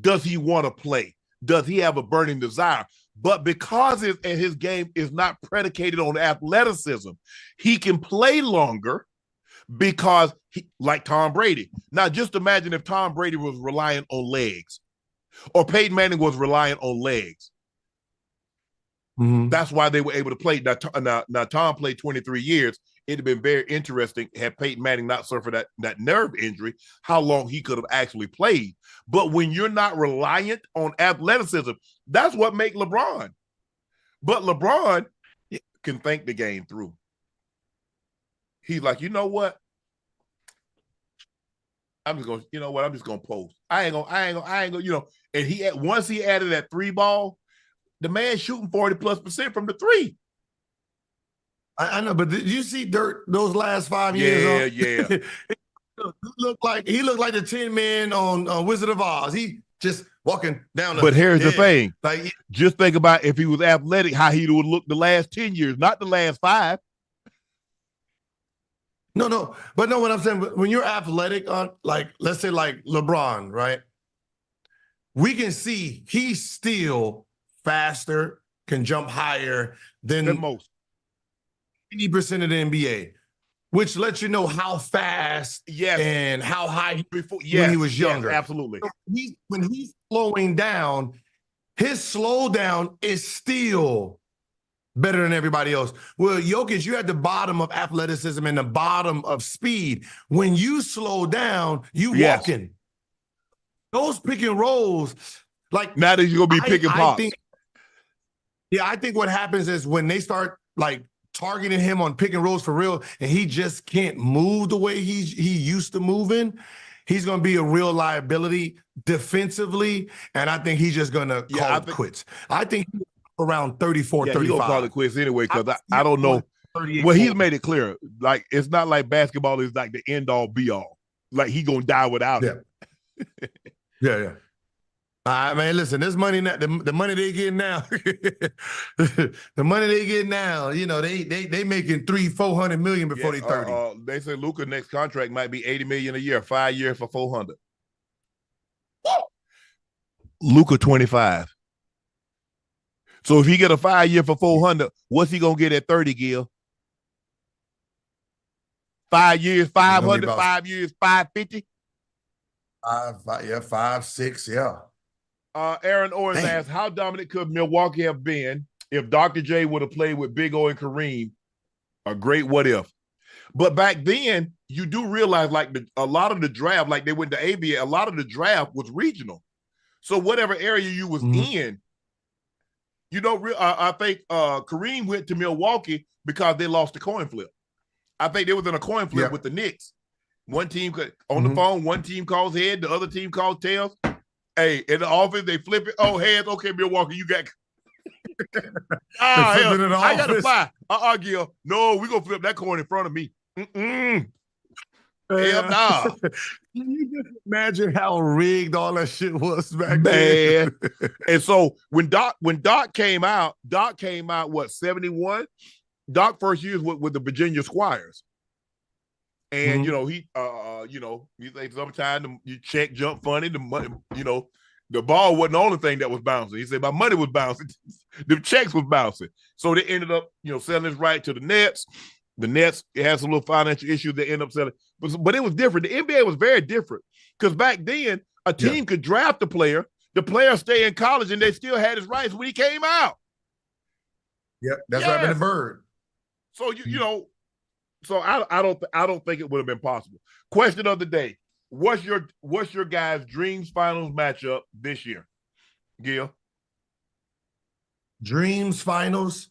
does he want to play? Does he have a burning desire? But because his game is not predicated on athleticism, he can play longer because like Tom Brady. Now, just imagine if Tom Brady was relying on legs or Peyton Manning was relying on legs. That's why they were able to play. Now Tom played 23 years. It'd have been very interesting had Peyton Manning not suffered that nerve injury, how long he could have actually played. But when you're not reliant on athleticism, that's what makes LeBron. But LeBron can think the game through. He's like, you know what? I'm just gonna post. I ain't gonna, and once he added that 3 ball, the man shooting 40+% from the 3. I know, but did you see Dirt those last 5 years? Yeah. He looked like the Tin Man on Wizard of Oz. He just walking down. But here's the thing: just think about if he was athletic, how he would look the last 10 years, not the last 5. No, but no. What I'm saying, when you're athletic, let's say like LeBron, right? We can see he's still faster, can jump higher than most. 80% of the NBA, which lets you know how fast and how high when he was younger. Yes, absolutely. So when he's slowing down, his slowdown is still better than everybody else. Well, Jokic, you're at the bottom of athleticism and the bottom of speed. When you slow down, you walking. Those pick and rolls, like now that you're gonna be picking pops. I think what happens is when they start like targeting him on pick and rolls for real, and he just can't move the way he used to moving, he's going to be a real liability defensively, and I think he's just going to call it quits. I think around 34, 35. He's going to call it quits anyway because I don't know. Well, he's made it clear. Like, it's not like basketball is like the end-all, be-all. Like, he going to die without it. Yeah. Man, listen, this money now, the money they get now, the money they get now, you know, they making $300-400 million before they 30. They say Luka next contract might be $80 million a year, 5 years for $400. Luka 25. So if he get a 5 year for $400, what's he gonna get at 30, Gil? 5 years, 500, 5 years, 550. 5, 6, yeah. Aaron Owens asked, how dominant could Milwaukee have been if Dr. J would have played with Big O and Kareem? A great what if. But back then, you do realize like a lot of the draft, like they went to ABA, a lot of the draft was regional. So whatever area you was in, you don't. I think Kareem went to Milwaukee because they lost the coin flip. I think they was in a coin flip with the Knicks. One team on the phone, one team calls head, the other team calls tails. Hey, in the office, they flip it. Oh, heads. Okay, Milwaukee, you got. I got to fly. Gil. No, we're going to flip that coin in front of me. Hell nah. Can you just imagine how rigged all that shit was back then? And so when Doc came out, what, 71? Doc first year with the Virginia Squires. And, you know, he think sometimes you check jump funny, the money, you know, the ball wasn't the only thing that was bouncing. He said my money was bouncing. The checks was bouncing. So they ended up, you know, selling his right to the Nets. The Nets, it had some little financial issues they ended up selling. But it was different. The NBA was very different because back then, a team could draft the player stay in college, and they still had his rights when he came out. Yeah, that's what happened to Bird. So, you know, so I don't think it would have been possible. Question of the day. What's your guys' dreams finals matchup this year? Gil? Dreams finals,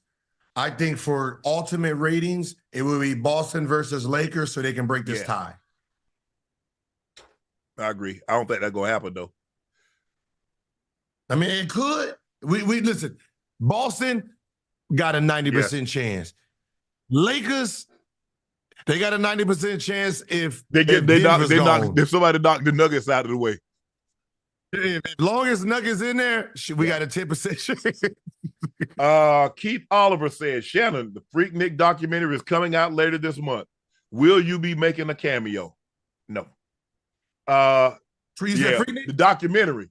I think for ultimate ratings, it will be Boston versus Lakers so they can break this tie. I agree. I don't think that's going to happen, though. I mean, it could. We listen, Boston got a 90% chance. Lakers, they got a 90% chance if if somebody knock the Nuggets out of the way. As long as Nuggets in there, we got a 10% chance. Keith Oliver says, Shannon, the Freak Nick documentary is coming out later this month. Will you be making a cameo? No. The documentary.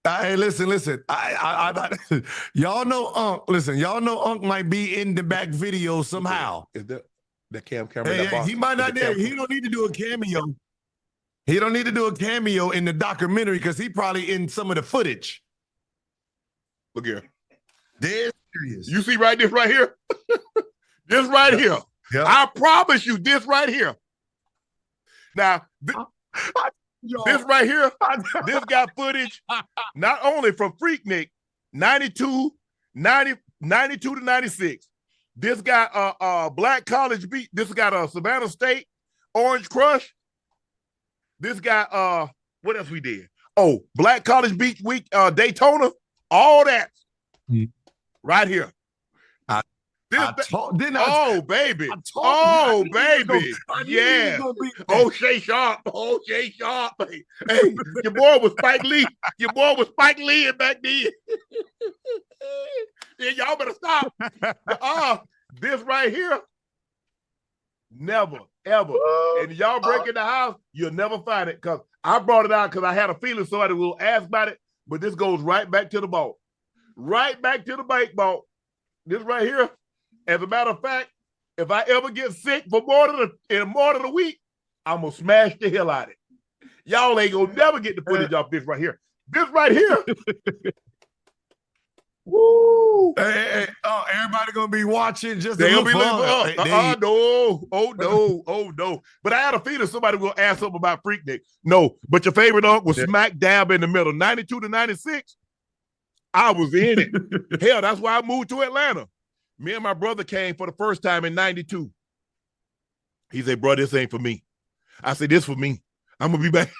Hey, listen. Y'all know Unc. Listen, y'all know Unc might be in the back video somehow. Is the camera? He might not there. He don't need to do a cameo. He don't need to do a cameo in the documentary because he probably in some of the footage. Look here. Dead serious. You see this right here? This right here. Yeah. I promise you this right here. Now, this right here, this got footage not only from Freak Nick, 92 to 96. This got Black College Beat. This got Savannah State, Orange Crush. This got what else we did? Oh, Black College Beach Week, Daytona, all that right here. Oh, baby. Yeah. O'Shea Sharpe. Hey, your boy was Spike Lee. Back then. Yeah, y'all better stop. This right here, never, ever. And y'all break in the house, you'll never find it because I brought it out because I had a feeling somebody will ask about it, but this goes right back to the ball. Right back to the bank ball. This right here. As a matter of fact, if I ever get sick for more than a week, I'm going to smash the hell out of it. Y'all ain't going to never get the footage off this right here. This right here. Woo. Hey, everybody going to be watching just They'll be looking up. No. Oh, no. But I had a feeling somebody will ask something about Freak Nick. No, but your favorite Unc was smack dab in the middle. 92 to 96. I was in it. Hell, that's why I moved to Atlanta. Me and my brother came for the first time in 92. He said, bro, this ain't for me. I said, this for me. I'm going to be back.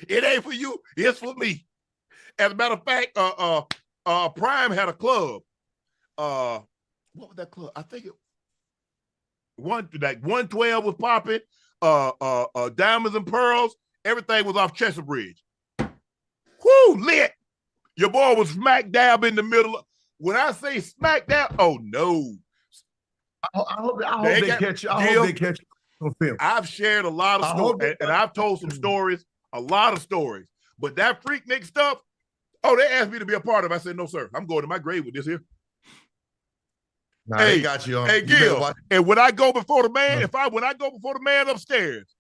It ain't for you. It's for me. As a matter of fact, Prime had a club. What was that club? I think it 112 was popping. Diamonds and Pearls. Everything was off Chester Bridge. Whoo, lit. Your boy was smack dab in the middle. When I say smack dab, oh no. I hope they catch you. I hope they catch you on film. I've shared a lot of stories, and I've told some stories, a lot of stories. But that Freaknik stuff, oh, they asked me to be a part of it. I said, no, sir. I'm going to my grave with this here. Nah, hey, they got you on. Hey, Gil, and when I go before the man, when I go before the man upstairs,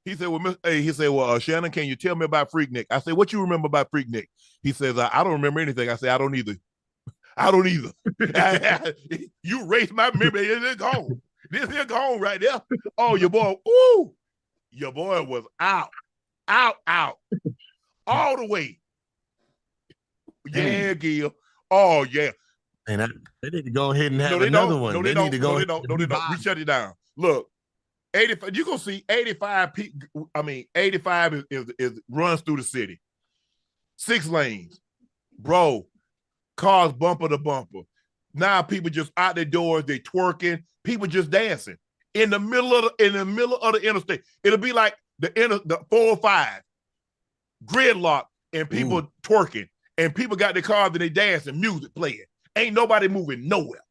he said, well, Shannon, can you tell me about Freaknik? I said, what you remember about Freaknik? He says, I don't remember anything. I said, I don't either. I don't either. You erased my memory. This is gone. This is gone right there. Oh, your boy, ooh, your boy was out, all the way. Yeah, Gil. Oh, yeah. And they need to go ahead and have another one. No, they need to go. No, they don't. We shut it down. Look, 85. You gonna see 85. 85 is runs through the city. 6 lanes, bro. Cars bumper to bumper. Now people just out their doors, they twerking. People just dancing in the middle of the interstate. It'll be like the 405 gridlock, and people twerking, and people got their cars and they dancing, music playing. Ain't nobody moving nowhere.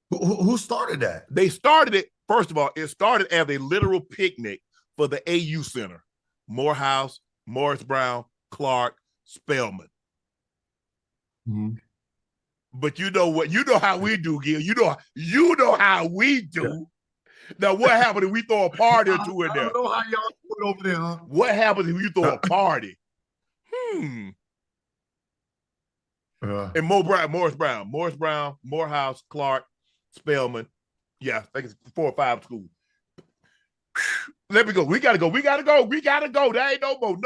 Who started that? They started it. First of all, it started as a literal picnic for the AU Center. Morehouse, Morris Brown, Clark, Spelman. Mm-hmm. But you know what? You know how we do, Gil. You know how we do. Yeah. Now, what happened if we throw a party or two in there? I don't know how y'all do it over there, huh? What happens if you throw a party? And Morris Brown, Morehouse, Clark, Spelman. Yeah, I think it's 4 or 5 schools. Let me go. We gotta go. There ain't no more.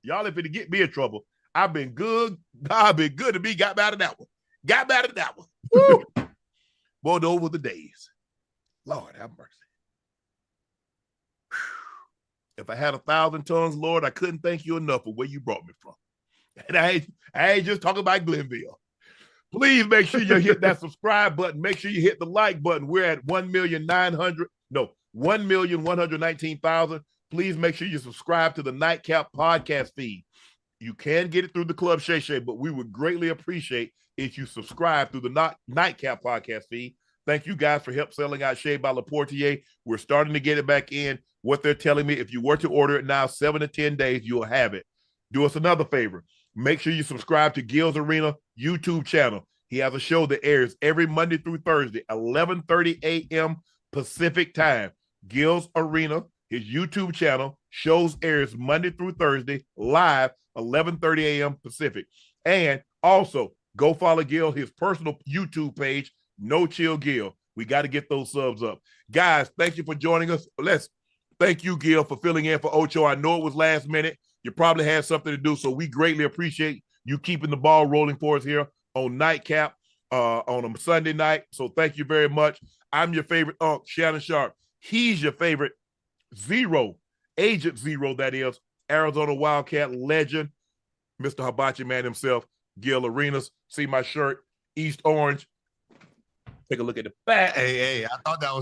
Y'all if it get me in trouble. I've been good. I've been good to me. Got out of that one. Woo. Boy, those were the days. Lord have mercy. If I had 1,000 tongues, Lord, I couldn't thank you enough for where you brought me from. And I ain't just talking about Glenville. Please make sure you hit that subscribe button. Make sure you hit the like button. We're at 1,119,000. Please make sure you subscribe to the Nightcap podcast feed. You can get it through the Club Shay Shay, but we would greatly appreciate if you subscribe through the Nightcap podcast feed. Thank you guys for help selling out Shea by Laportier. We're starting to get it back in. What they're telling me, if you were to order it now, 7 to 10 days, you'll have it. Do us another favor. Make sure you subscribe to Gil's Arena YouTube channel. He has a show that airs every Monday through Thursday, 11:30 a.m. Pacific time. Gil's Arena, his YouTube channel, shows airs Monday through Thursday, live, 11:30 a.m. Pacific. And also, go follow Gil, his personal YouTube page, No Chill Gil. We got to get those subs up. Guys, thank you for joining us. Thank you, Gil, for filling in for Ocho. I know it was last minute. You probably had something to do, so we greatly appreciate you keeping the ball rolling for us here on Nightcap on a Sunday night. So thank you very much. I'm your favorite Unc, Shannon Sharpe. He's your favorite Agent Zero, that is, Arizona Wildcat legend, Mr. Hibachi Man himself, Gil Arenas. See my shirt, East Orange. Take a look at the back. Hey, I thought there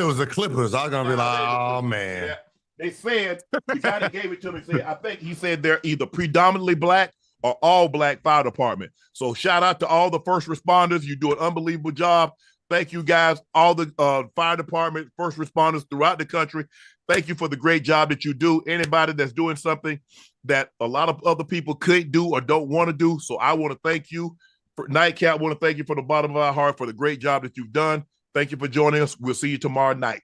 was the Clippers. I was gonna be like, oh man. Yeah. They said the guy that gave it to me said, I think he said they're either predominantly black or all black fire department. So shout out to all the first responders. You do an unbelievable job. Thank you guys, all the fire department, first responders throughout the country. Thank you for the great job that you do. Anybody that's doing something that a lot of other people couldn't do or don't want to do. So I want to thank you. For Nightcap, I want to thank you from the bottom of our heart for the great job that you've done. Thank you for joining us. We'll see you tomorrow night.